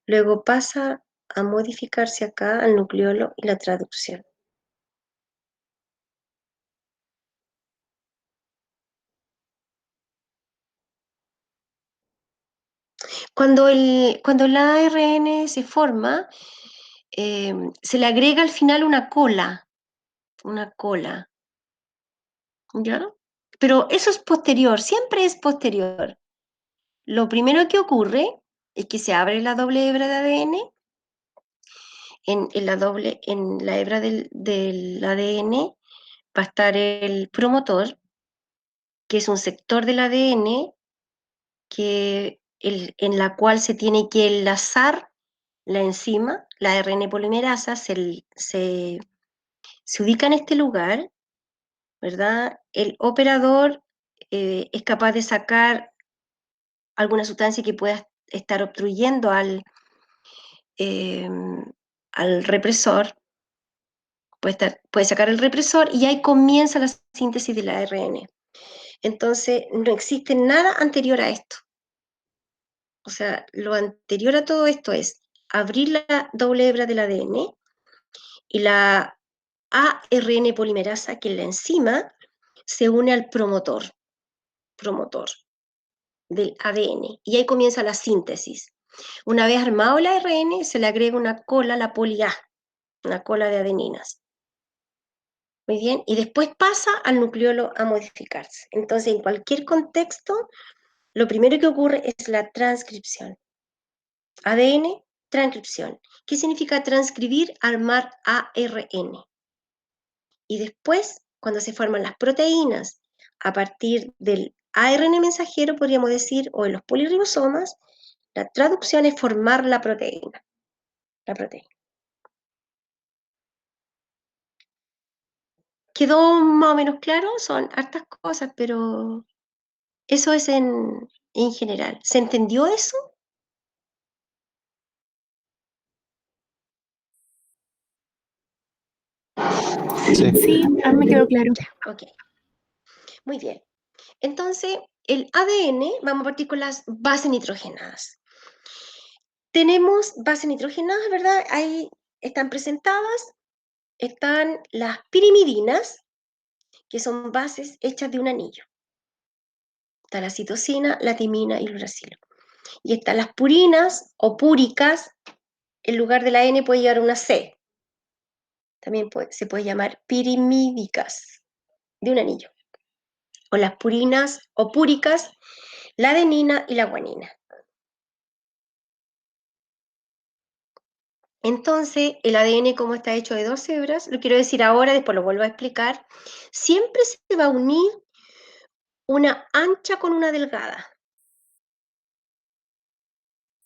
luego pasa a modificarse acá al nucleolo y la traducción. Cuando el ARN se forma, se le agrega al final una cola, ¿ya? Pero eso es posterior, siempre es posterior. Lo primero que ocurre es que se abre la doble hebra de ADN, en la hebra del ADN va a estar el promotor, que es un sector del ADN en la cual se tiene que enlazar la enzima, la RN polimerasa, se ubica en este lugar, ¿verdad? El operador es capaz de sacar alguna sustancia que pueda estar obstruyendo eh, al represor, puede sacar el represor y ahí comienza la síntesis del ARN. Entonces, no existe nada anterior a esto. O sea, lo anterior a todo esto es abrir la doble hebra del ADN y la ARN polimerasa, que es la enzima, se une al promotor del ADN. Y ahí comienza la síntesis. Una vez armado el ARN, se le agrega una cola, la poli A, una cola de adeninas. Muy bien, y después pasa al nucleolo a modificarse. Entonces, en cualquier contexto, lo primero que ocurre es la transcripción. ADN, transcripción. ¿Qué significa transcribir? Armar ARN. Y después, cuando se forman las proteínas, a partir del ARN mensajero, podríamos decir, o de los poliribosomas, la traducción es formar la proteína. La proteína. ¿Quedó más o menos claro? Son hartas cosas, pero eso es en general. ¿Se entendió eso? Sí. Sí, a mí me quedó claro. Ya, ok. Muy bien. Entonces, el ADN, vamos a partir con las bases nitrogenadas. Tenemos bases nitrogenadas, ¿verdad? Ahí están presentadas. Están las pirimidinas, que son bases hechas de un anillo. Está la citosina, la timina y el uracilo. Y están las purinas o púricas, en lugar de la N puede llevar una C. También se puede llamar pirimídicas, de un anillo. O las purinas o púricas, la adenina y la guanina. Entonces, el ADN, como está hecho de 2 hebras, lo quiero decir ahora, después lo vuelvo a explicar, siempre se va a unir una ancha con una delgada.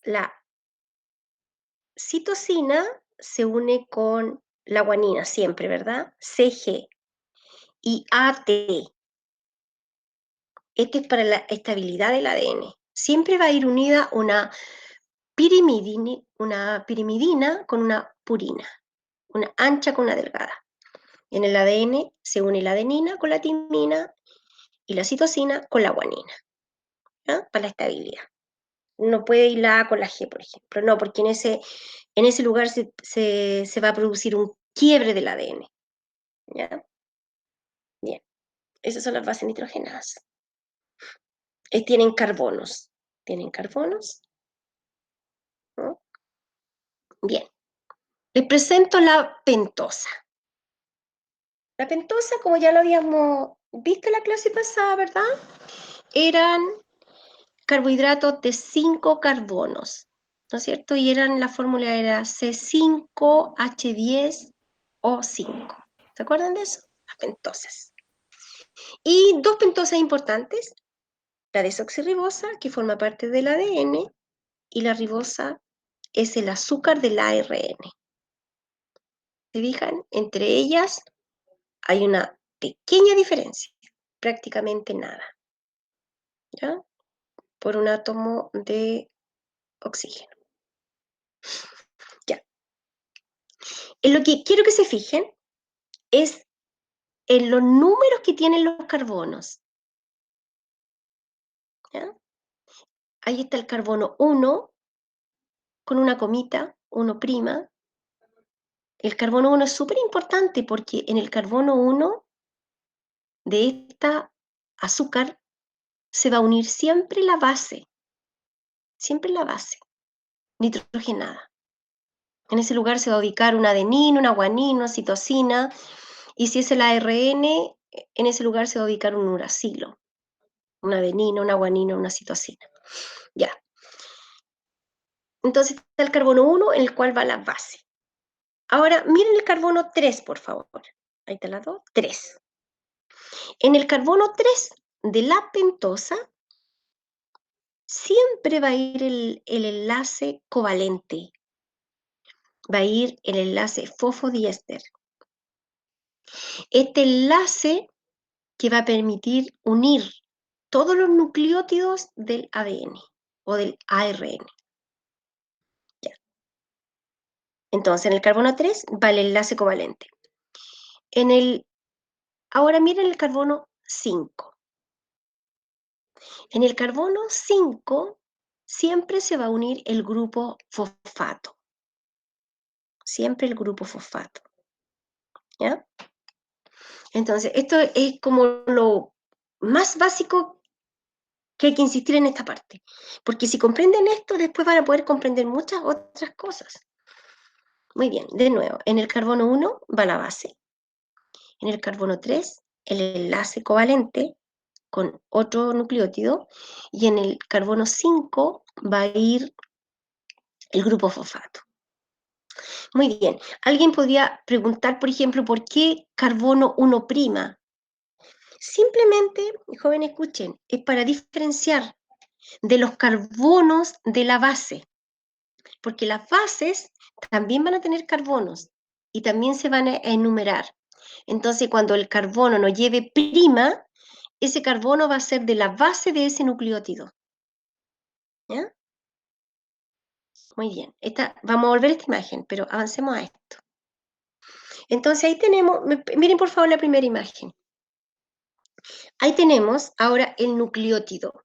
La citosina se une con la guanina siempre, ¿verdad? CG y AT. Este es para la estabilidad del ADN. Siempre va a ir unida una pirimidina con una purina, una ancha con una delgada. En el ADN se une la adenina con la timina y la citosina con la guanina, ¿ya? Para la estabilidad. No puede ir la A con la G, por ejemplo, no, porque en ese lugar se va a producir un quiebre del ADN, ¿ya? Bien, esas son las bases nitrogenadas. Tienen carbonos, ¿no? Bien, les presento la pentosa. La pentosa, como ya lo habíamos visto en la clase pasada, ¿verdad? Eran carbohidratos de 5 carbonos, ¿no es cierto? Y la fórmula era C5H10O5. ¿Se acuerdan de eso? Las pentosas. Y 2 pentosas importantes, la desoxirribosa, que forma parte del ADN, y la ribosa es el azúcar del ARN. ¿Se fijan? Entre ellas hay una pequeña diferencia, prácticamente nada, ¿ya? Por un átomo de oxígeno. Ya. En lo que quiero que se fijen es en los números que tienen los carbonos, ¿ya? Ahí está el carbono 1 con una comita, 1'. El carbono 1 es súper importante porque en el carbono 1 de esta azúcar se va a unir siempre la base nitrogenada. En ese lugar se va a ubicar una adenina, una guanina, una citosina, y si es el ARN, en ese lugar se va a ubicar un uracilo, una adenina, una guanina, una citosina. Ya. Entonces está el carbono 1 en el cual va la base. Ahora miren el carbono 3, por favor. Ahí está la 2, 3. En el carbono 3 de la pentosa siempre va a ir el enlace covalente. Va a ir el enlace fosfodiéster. Este enlace que va a permitir unir todos los nucleótidos del ADN o del ARN. Ya. Entonces, en el carbono 3 va el enlace covalente. Ahora miren el carbono 5. En el carbono 5 siempre se va a unir el grupo fosfato. Siempre el grupo fosfato. ¿Ya? Entonces, esto es como lo más básico que hay que insistir en esta parte. Porque si comprenden esto, después van a poder comprender muchas otras cosas. Muy bien, de nuevo, en el carbono 1 va la base. En el carbono 3, el enlace covalente con otro nucleótido. Y en el carbono 5 va a ir el grupo fosfato. Muy bien. Alguien podría preguntar, por ejemplo, ¿por qué carbono 1'? Simplemente, jóvenes, escuchen, es para diferenciar de los carbonos de la base, porque las bases también van a tener carbonos y también se van a enumerar. Entonces, cuando el carbono no lleve prima, ese carbono va a ser de la base de ese nucleótido. ¿Ya? Muy bien. Vamos a volver a esta imagen, pero avancemos a esto. Entonces, ahí tenemos, miren por favor la primera imagen. Ahí tenemos ahora el nucleótido.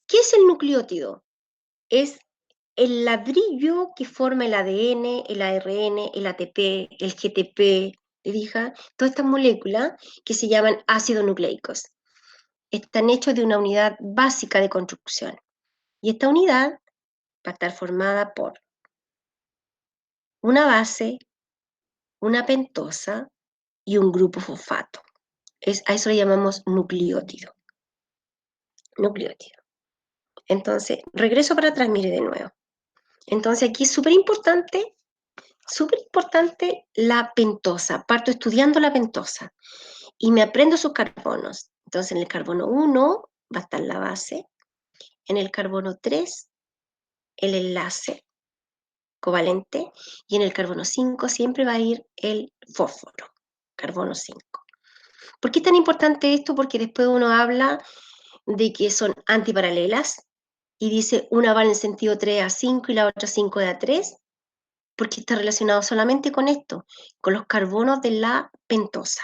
¿Qué es el nucleótido? Es el ladrillo que forma el ADN, el ARN, el ATP, el GTP, ¿te fijas? Todas estas moléculas que se llaman ácidos nucleicos. Están hechos de una unidad básica de construcción. Y esta unidad va a estar formada por una base, una pentosa y un grupo fosfato. A eso le llamamos nucleótido. Nucleótido. Entonces, regreso para atrás, mire de nuevo. Entonces, aquí es súper importante Súper importante la pentosa. Parto estudiando la pentosa y me aprendo sus carbonos. Entonces, en el carbono 1 va a estar la base, en el carbono 3 el enlace covalente y en el carbono 5 siempre va a ir el fósforo, carbono 5. ¿Por qué es tan importante esto? Porque después uno habla de que son antiparalelas y dice una va en el sentido 3 a 5 y la otra 5 a 3, porque está relacionado solamente con esto, con los carbonos de la pentosa.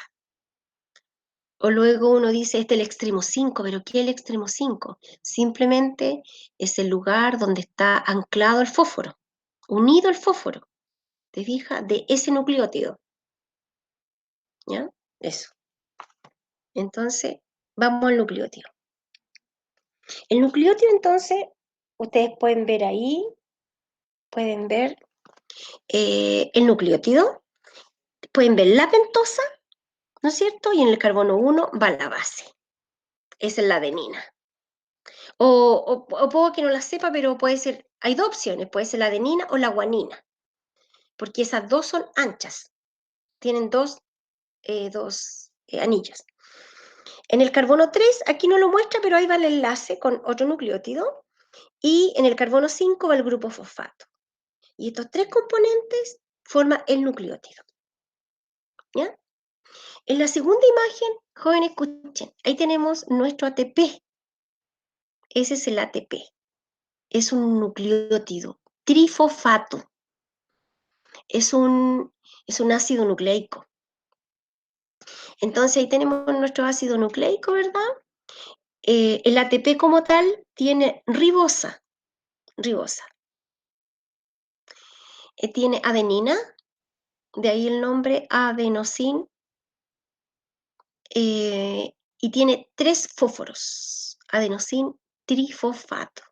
O luego uno dice, este es el extremo 5, pero ¿qué es el extremo 5? Simplemente es el lugar donde está anclado el fósforo, unido el fósforo, ¿te fijas? De ese nucleótido, ¿ya? Eso. Entonces, vamos al nucleótido. El nucleótido, entonces, ustedes pueden ver ahí, pueden ver el nucleótido, pueden ver la pentosa, ¿no es cierto? Y en el carbono 1 va la base. Esa es la adenina. O puedo que no la sepa, pero puede ser, hay dos opciones, puede ser la adenina o la guanina, porque esas dos son anchas, tienen dos anillos. En el carbono 3, aquí no lo muestra, pero ahí va el enlace con otro nucleótido, y en el carbono 5 va el grupo fosfato. Y estos tres componentes forman el nucleótido. ¿Ya? En la segunda imagen, jóvenes, escuchen, ahí tenemos nuestro ATP. Ese es el ATP. Es un nucleótido trifosfato. Es un ácido nucleico. Entonces ahí tenemos nuestro ácido nucleico, ¿verdad? El ATP como tal tiene ribosa. Tiene adenina, de ahí el nombre adenosin, y tiene 3 fósforos, adenosin trifosfato.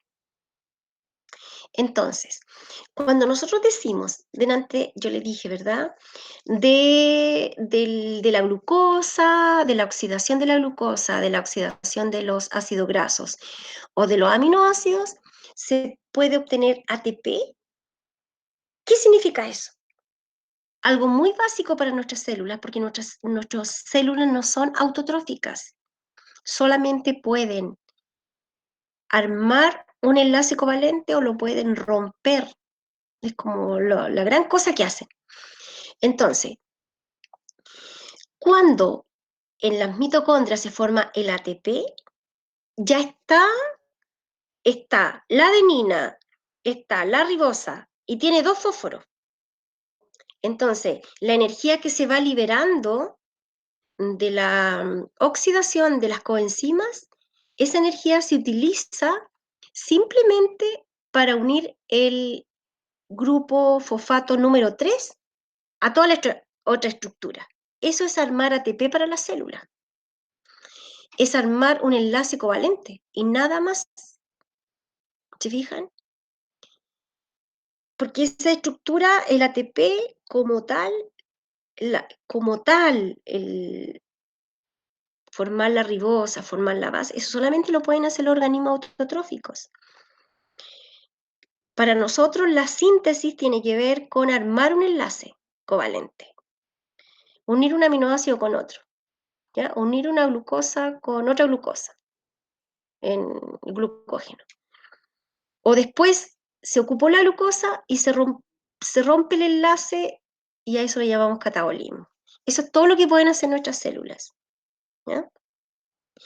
Entonces, cuando nosotros decimos, delante yo le dije, ¿verdad? De la glucosa, de la oxidación de la glucosa, de la oxidación de los ácidos grasos o de los aminoácidos, se puede obtener ATP. ¿Qué significa eso? Algo muy básico para nuestras células, porque nuestras células no son autotróficas, solamente pueden armar un enlace covalente o lo pueden romper. Es como la gran cosa que hacen. Entonces, cuando en las mitocondrias se forma el ATP, ya está la adenina, está la ribosa y tiene 2 fósforos. Entonces, la energía que se va liberando de la oxidación de las coenzimas, esa energía se utiliza simplemente para unir el grupo fosfato número 3 a toda la otra estructura. Eso es armar ATP para la célula. Es armar un enlace covalente y nada más. ¿Se fijan? Porque esa estructura, el ATP como tal, formar la ribosa, formar la base, eso solamente lo pueden hacer los organismos autotróficos. Para nosotros la síntesis tiene que ver con armar un enlace covalente, unir un aminoácido con otro, ¿ya? Unir una glucosa con otra glucosa en el glucógeno. O después se ocupó la glucosa y se rompe el enlace y a eso le llamamos catabolismo. Eso es todo lo que pueden hacer nuestras células, ¿ya?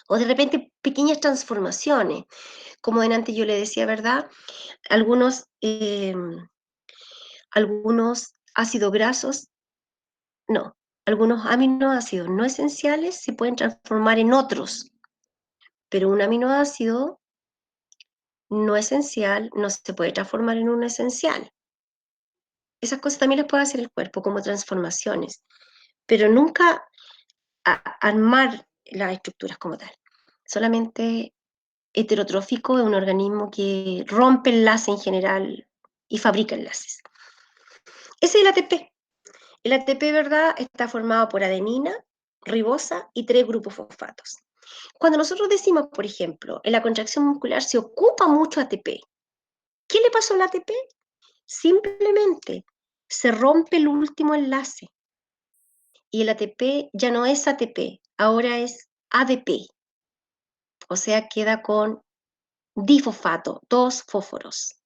O de repente pequeñas transformaciones, como delante yo le decía, ¿verdad? Algunos ácidos grasos, no, algunos aminoácidos no esenciales se pueden transformar en otros, pero un aminoácido no esencial no se puede transformar en un esencial. Esas cosas también las puede hacer el cuerpo como transformaciones, pero nunca armar las estructuras como tal. Solamente heterotrófico es un organismo que rompe enlaces en general y fabrica enlaces. Ese es el ATP. El ATP, ¿verdad?, está formado por adenina, ribosa y 3 grupos fosfatos. Cuando nosotros decimos, por ejemplo, en la contracción muscular se ocupa mucho ATP, ¿qué le pasó al ATP? Simplemente se rompe el último enlace y el ATP ya no es ATP, ahora es ADP, o sea, queda con difosfato, 2 fósforos.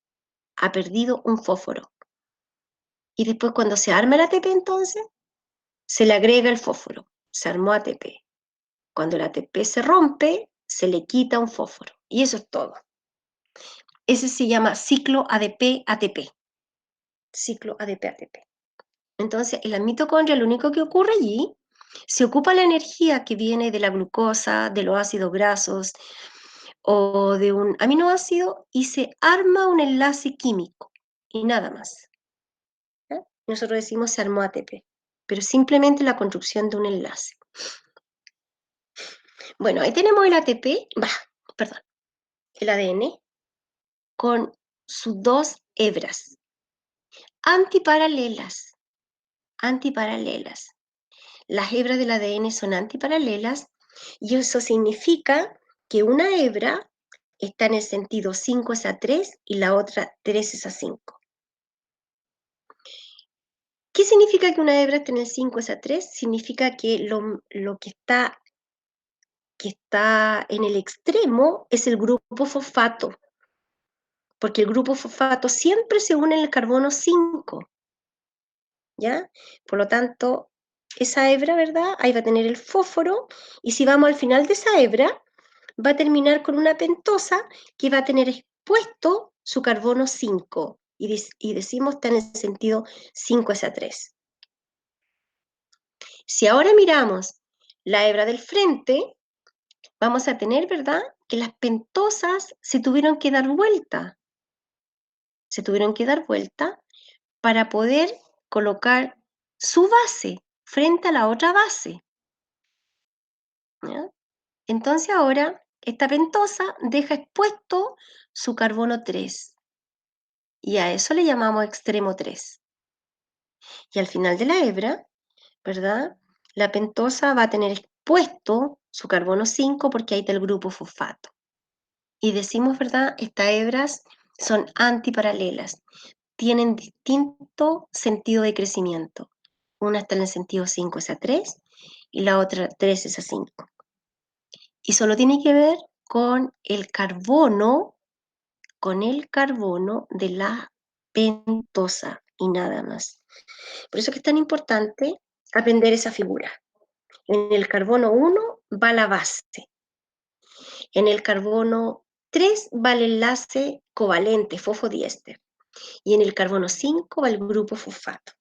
Ha perdido un fósforo. Y después cuando se arma el ATP entonces, se le agrega el fósforo. Se armó ATP. Cuando el ATP se rompe, se le quita un fósforo. Y eso es todo. Ese se llama ciclo ADP-ATP. Ciclo ADP-ATP. Entonces, en la mitocondria lo único que ocurre allí, se ocupa la energía que viene de la glucosa, de los ácidos grasos o de un aminoácido y se arma un enlace químico y nada más. ¿Eh? Nosotros decimos se armó ATP, pero simplemente la construcción de un enlace. Bueno, ahí tenemos el ATP, perdón, el ADN con sus 2 hebras antiparalelas. Antiparalelas. Las hebras del ADN son antiparalelas y eso significa que una hebra está en el sentido 5 es a 3 y la otra 3 es a 5. ¿Qué significa que una hebra esté en el 5 es a 3? Significa que lo que está en el extremo es el grupo fosfato, porque el grupo fosfato siempre se une en el carbono 5, ¿ya? Por lo tanto, esa hebra, ¿verdad? Ahí va a tener el fósforo, y si vamos al final de esa hebra, va a terminar con una pentosa que va a tener expuesto su carbono 5, y decimos está en el sentido 5 es a 3. Si ahora miramos la hebra del frente, vamos a tener, ¿verdad?, que las pentosas se tuvieron que dar vuelta. Se tuvieron que dar vuelta para poder colocar su base frente a la otra base. ¿Ya? Entonces ahora esta pentosa deja expuesto su carbono 3 y a eso le llamamos extremo 3. Y al final de la hebra, ¿verdad?, la pentosa va a tener expuesto su carbono 5 porque ahí está el grupo fosfato. Y decimos, ¿verdad?, estas hebras son antiparalelas, tienen distinto sentido de crecimiento. Una está en el sentido 5 es a 3 y la otra 3 es a 5. Y solo tiene que ver con el carbono de la pentosa y nada más. Por eso es que es tan importante aprender esa figura. En el carbono 1 va la base. En el carbono 3 va el enlace covalente, fosfodiéster. Y en el carbono 5 va el grupo fosfato.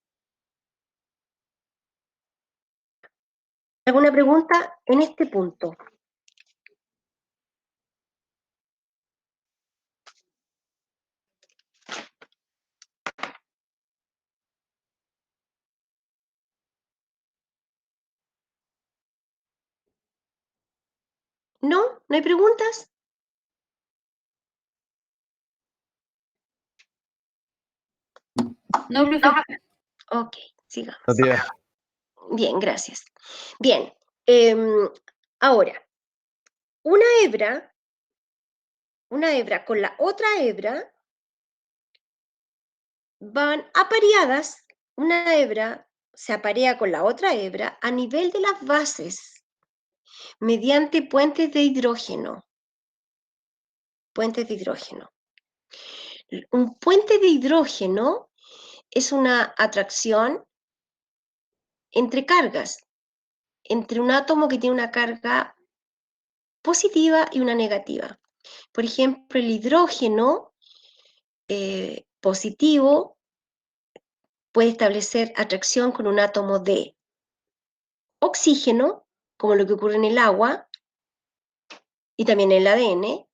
¿Alguna pregunta en este punto? ¿No? ¿No hay preguntas? No, profe. Ok, sigamos. No, tía. Bien, gracias. Bien, ahora, una hebra con la otra hebra van apareadas, una hebra se aparea con la otra hebra a nivel de las bases mediante puentes de hidrógeno. Puentes de hidrógeno. Un puente de hidrógeno es una atracción entre cargas, entre un átomo que tiene una carga positiva y una negativa. Por ejemplo, el hidrógeno positivo puede establecer atracción con un átomo de oxígeno, como lo que ocurre en el agua y también en el ADN,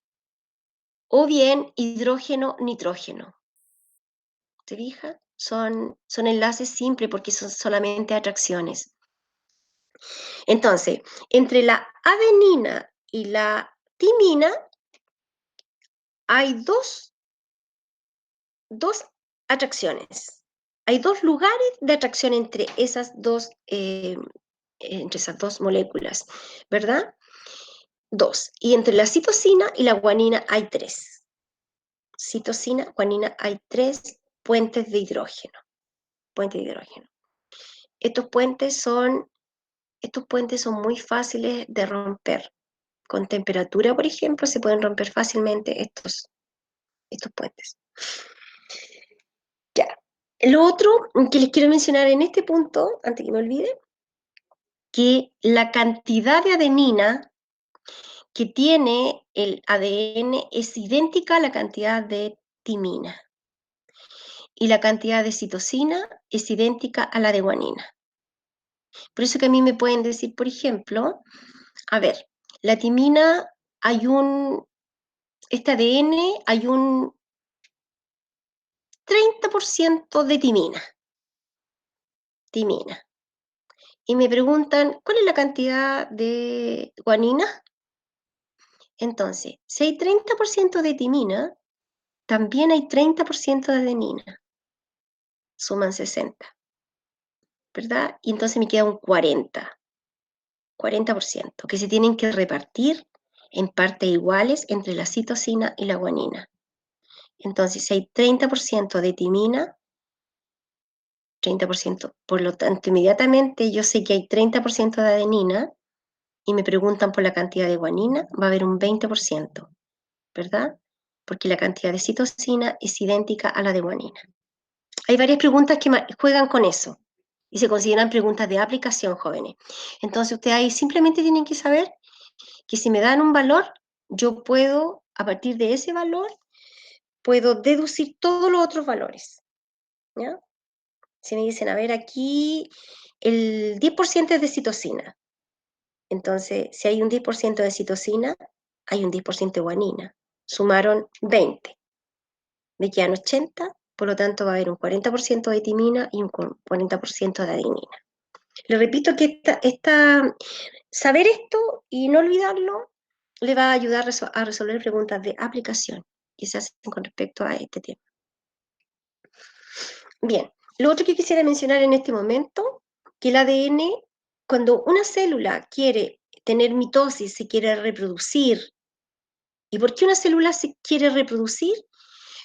o bien hidrógeno-nitrógeno. ¿Te fijas? Son enlaces simples porque son solamente atracciones. Entonces, entre la adenina y la timina hay dos atracciones. Hay 2 lugares de atracción entre esas dos moléculas, ¿verdad? 2. Y entre la citosina y la guanina hay 3. Citosina, guanina, hay 3 puentes de hidrógeno. puentes de hidrógeno. Estos puentes son muy fáciles de romper. Con temperatura, por ejemplo, se pueden romper fácilmente estos puentes. Ya. Lo otro que les quiero mencionar en este punto, antes que me olvide, que la cantidad de adenina que tiene el ADN es idéntica a la cantidad de timina. Y la cantidad de citosina es idéntica a la de guanina. Por eso que a mí me pueden decir, por ejemplo, a ver, la timina este ADN hay un 30% de timina. Y me preguntan, ¿cuál es la cantidad de guanina? Entonces, si hay 30% de timina, también hay 30% de adenina. Suman 60, ¿verdad? Y entonces me queda un 40%, que se tienen que repartir en partes iguales entre la citosina y la guanina. Entonces, si hay 30% de timina, 30%, por lo tanto, inmediatamente yo sé que hay 30% de adenina y me preguntan por la cantidad de guanina, va a haber un 20%, ¿verdad? Porque la cantidad de citosina es idéntica a la de guanina. Hay varias preguntas que juegan con eso y se consideran preguntas de aplicación, jóvenes. Entonces, ustedes ahí simplemente tienen que saber que si me dan un valor, yo puedo, a partir de ese valor, puedo deducir todos los otros valores, ¿ya? Si me dicen, a ver, aquí el 10% es de citosina. Entonces, si hay un 10% de citosina, hay un 10% de guanina. Sumaron 20. Me quedan 80, por lo tanto va a haber un 40% de timina y un 40% de adenina. Le repito que saber esto y no olvidarlo le va a ayudar a resolver preguntas de aplicación que se hacen con respecto a este tema. Bien, lo otro que quisiera mencionar en este momento, que el ADN, cuando una célula quiere tener mitosis, se quiere reproducir. ¿Y por qué una célula se quiere reproducir?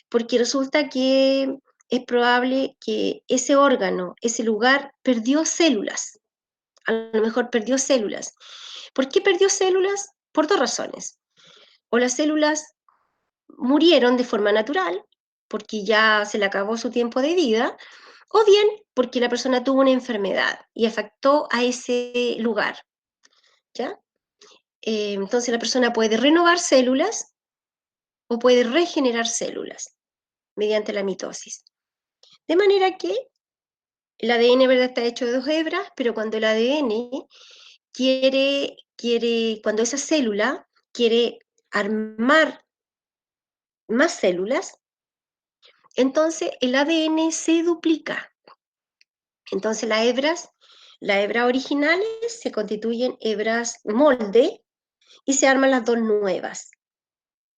Porque resulta que es probable que ese órgano, ese lugar, perdió células. A lo mejor perdió células. ¿Por qué perdió células? Por dos razones. O las células murieron de forma natural, porque ya se le acabó su tiempo de vida, o bien porque la persona tuvo una enfermedad y afectó a ese lugar, ¿ya? Entonces la persona puede renovar células o puede regenerar células mediante la mitosis. De manera que el ADN, ¿verdad?, está hecho de dos hebras, pero cuando el ADN cuando esa célula quiere armar más células, entonces el ADN se duplica. Entonces las hebras originales se constituyen hebras molde y se arman las dos nuevas.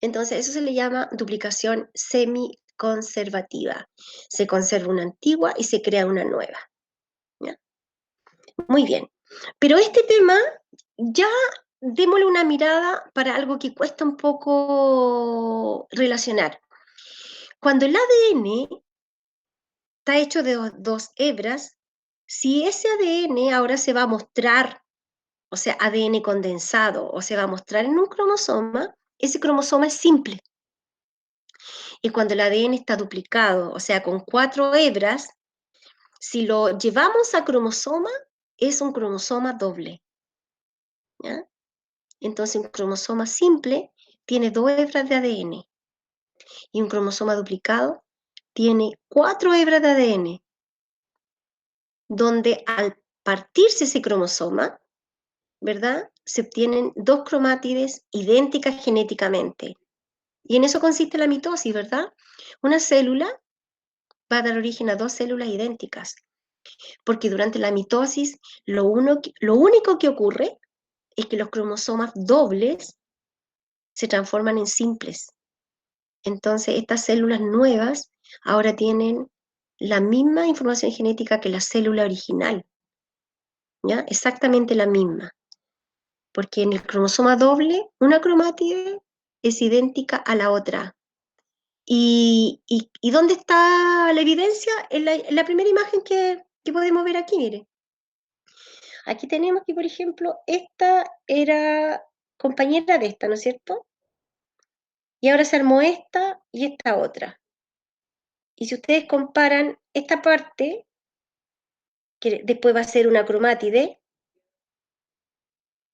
Entonces eso se le llama duplicación semiconservativa. Se conserva una antigua y se crea una nueva, ¿ya? Muy bien. Pero este tema ya démosle una mirada para algo que cuesta un poco relacionar. Cuando el ADN está hecho de dos hebras, si ese ADN ahora se va a mostrar, o sea, ADN condensado, o se va a mostrar en un cromosoma, ese cromosoma es simple. Y cuando el ADN está duplicado, o sea, con 4 hebras, si lo llevamos a cromosoma, es un cromosoma doble, ¿ya? Entonces, un cromosoma simple tiene 2 hebras de ADN y un cromosoma duplicado tiene 4 hebras de ADN, donde al partirse ese cromosoma, ¿verdad?, se obtienen 2 cromátides idénticas genéticamente. Y en eso consiste la mitosis, ¿verdad? Una célula va a dar origen a 2 células idénticas, porque durante la mitosis lo único que ocurre es que los cromosomas dobles se transforman en simples. Entonces, estas células nuevas ahora tienen la misma información genética que la célula original, ¿ya? Exactamente la misma. Porque en el cromosoma doble, una cromátide es idéntica a la otra. ¿Y dónde está la evidencia? En la primera imagen que podemos ver aquí, mire. Aquí tenemos que, por ejemplo, esta era compañera de esta, ¿no es cierto? Y ahora se armó esta y esta otra. Y si ustedes comparan esta parte, que después va a ser una cromátide,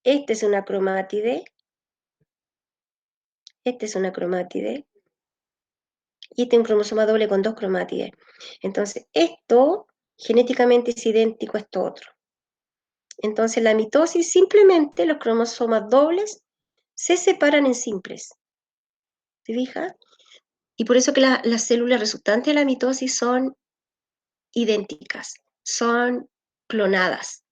esta es una cromátide, esta es una cromátide, y este es un cromosoma doble con 2 cromátides. Entonces, esto genéticamente es idéntico a esto otro. Entonces, la mitosis, simplemente los cromosomas dobles se separan en simples. ¿Se fija? Y por eso que las células resultantes de la mitosis son idénticas, son clonadas.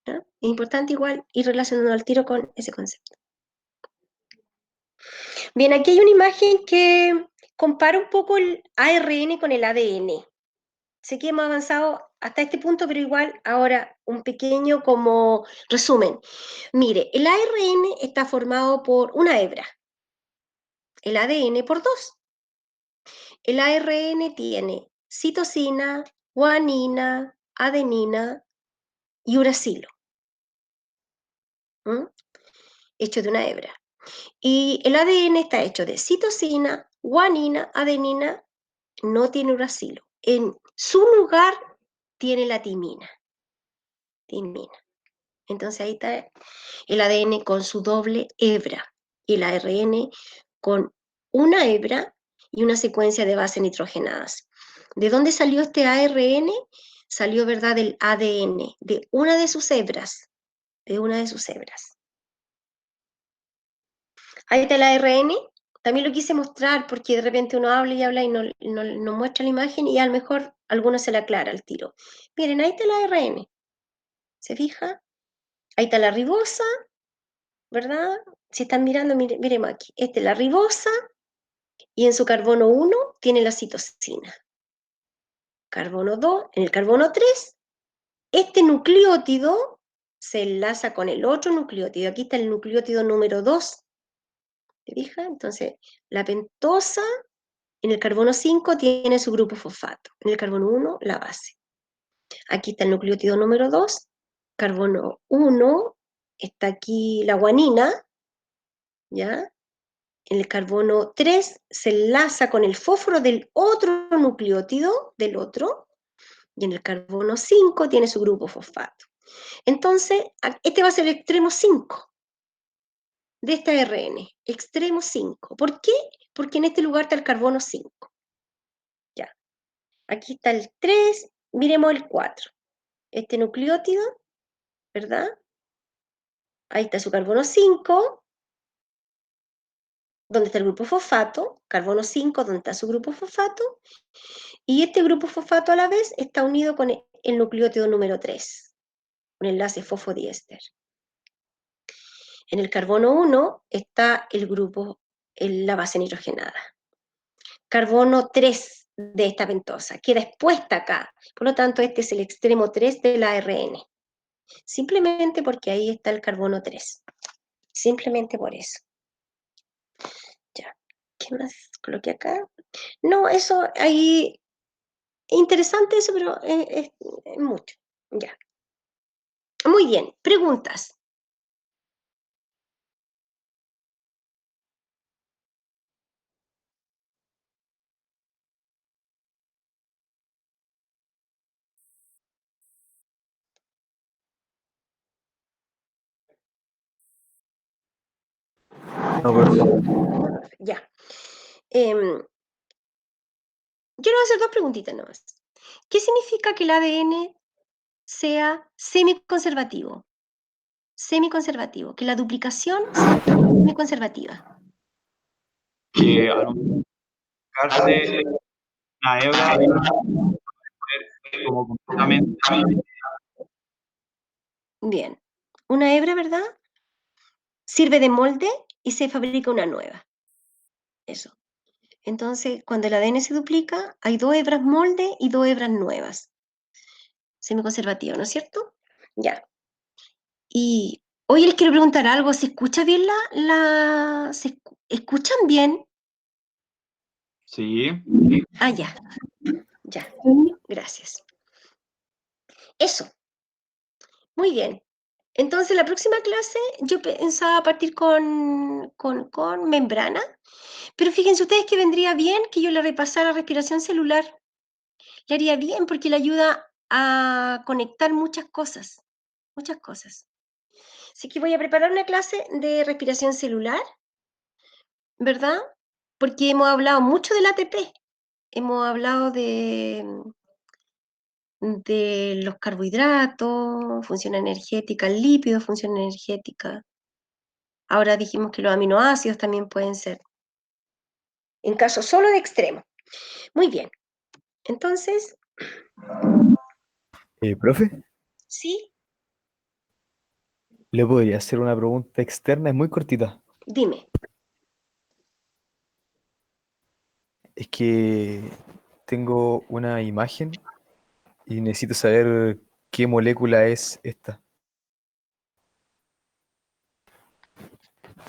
¿Ya? Es importante igual ir relacionando al tiro con ese concepto. Bien, aquí hay una imagen que compara un poco el ARN con el ADN. Sé que hemos avanzado hasta este punto, pero igual ahora un pequeño como resumen. Mire, el ARN está formado por una hebra, el ADN por 2. El ARN tiene citosina, guanina, adenina y uracilo, hecho de una hebra. Y el ADN está hecho de citosina, guanina, adenina, no tiene uracilo. En su lugar tiene la timina. Entonces ahí está el ADN con su doble hebra y el ARN con una hebra y una secuencia de bases nitrogenadas. ¿De dónde salió este ARN? Salió, ¿verdad?, del ADN, de una de sus hebras, Ahí está el ARN. También lo quise mostrar porque de repente uno habla y no muestra la imagen y a lo mejor alguno se la aclara al tiro. Miren, ahí está el ARN. ¿Se fija? Ahí está la ribosa, ¿verdad? Si están mirando, miremos aquí. Esta es la ribosa y en su carbono 1 tiene la citosina. Carbono 2, en el carbono 3, este nucleótido se enlaza con el otro nucleótido. Aquí está el nucleótido número 2. ¿Te fijas? Entonces, la pentosa en el carbono 5 tiene su grupo fosfato. En el carbono 1, la base. Aquí está el nucleótido número 2. Carbono 1, está aquí la guanina, ¿ya? En el carbono 3 se enlaza con el fósforo del otro nucleótido, del otro, y en el carbono 5 tiene su grupo fosfato. Entonces, este va a ser el extremo 5 de esta ARN, extremo 5. ¿Por qué? Porque en este lugar está el carbono 5. Ya. Aquí está el 3, miremos el 4. Este nucleótido, ¿verdad? Ahí está su carbono 5, donde está el grupo fosfato, carbono 5, donde está su grupo fosfato, y este grupo fosfato a la vez está unido con el nucleótido número 3, un enlace fosfodiéster. En el carbono 1 está el grupo, la base nitrogenada. Carbono 3 de esta pentosa queda expuesta acá, por lo tanto este es el extremo 3 del ARN. Simplemente porque ahí está el carbono 3. Simplemente por eso. Ya. ¿Qué más coloqué acá? No, eso ahí, interesante eso, pero es mucho. Ya. Muy bien, preguntas. No, profe. Ya. Quiero hacer 2 preguntitas nomás. ¿Qué significa que el ADN sea semiconservativo? Semiconservativo, que la duplicación sea semiconservativa. Que al unificarse una hebra, como completamente Bien. Una hebra, ¿verdad? Sirve de molde y se fabrica una nueva. Eso. Entonces, cuando el ADN se duplica, hay 2 hebras molde y 2 hebras nuevas. Semiconservativo, ¿no es cierto? Ya. Y hoy les quiero preguntar algo. ¿Se escucha bien ¿se escuchan bien? Sí. Ah, ya. Ya. Gracias. Eso. Muy bien. Entonces, la próxima clase yo pensaba partir con membrana, pero fíjense ustedes que vendría bien que yo le repasara respiración celular. Le haría bien porque le ayuda a conectar muchas cosas, muchas cosas. Así que voy a preparar una clase de respiración celular, ¿verdad? Porque hemos hablado mucho del ATP, hemos hablado de los carbohidratos, función energética, el lípido, función energética. Ahora dijimos que los aminoácidos también pueden ser, en caso solo de extremo. Muy bien. Entonces, Profe, sí, ¿le podría hacer una pregunta externa? Es muy cortita. dime. Es que tengo una imagen y necesito saber qué molécula es esta.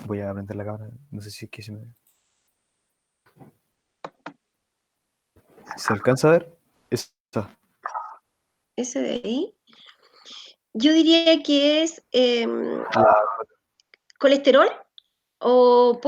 Voy a prender la cámara. No sé si es que se me... ¿Se alcanza a ver? Esa. Ese de ahí. Yo diría que es La colesterol o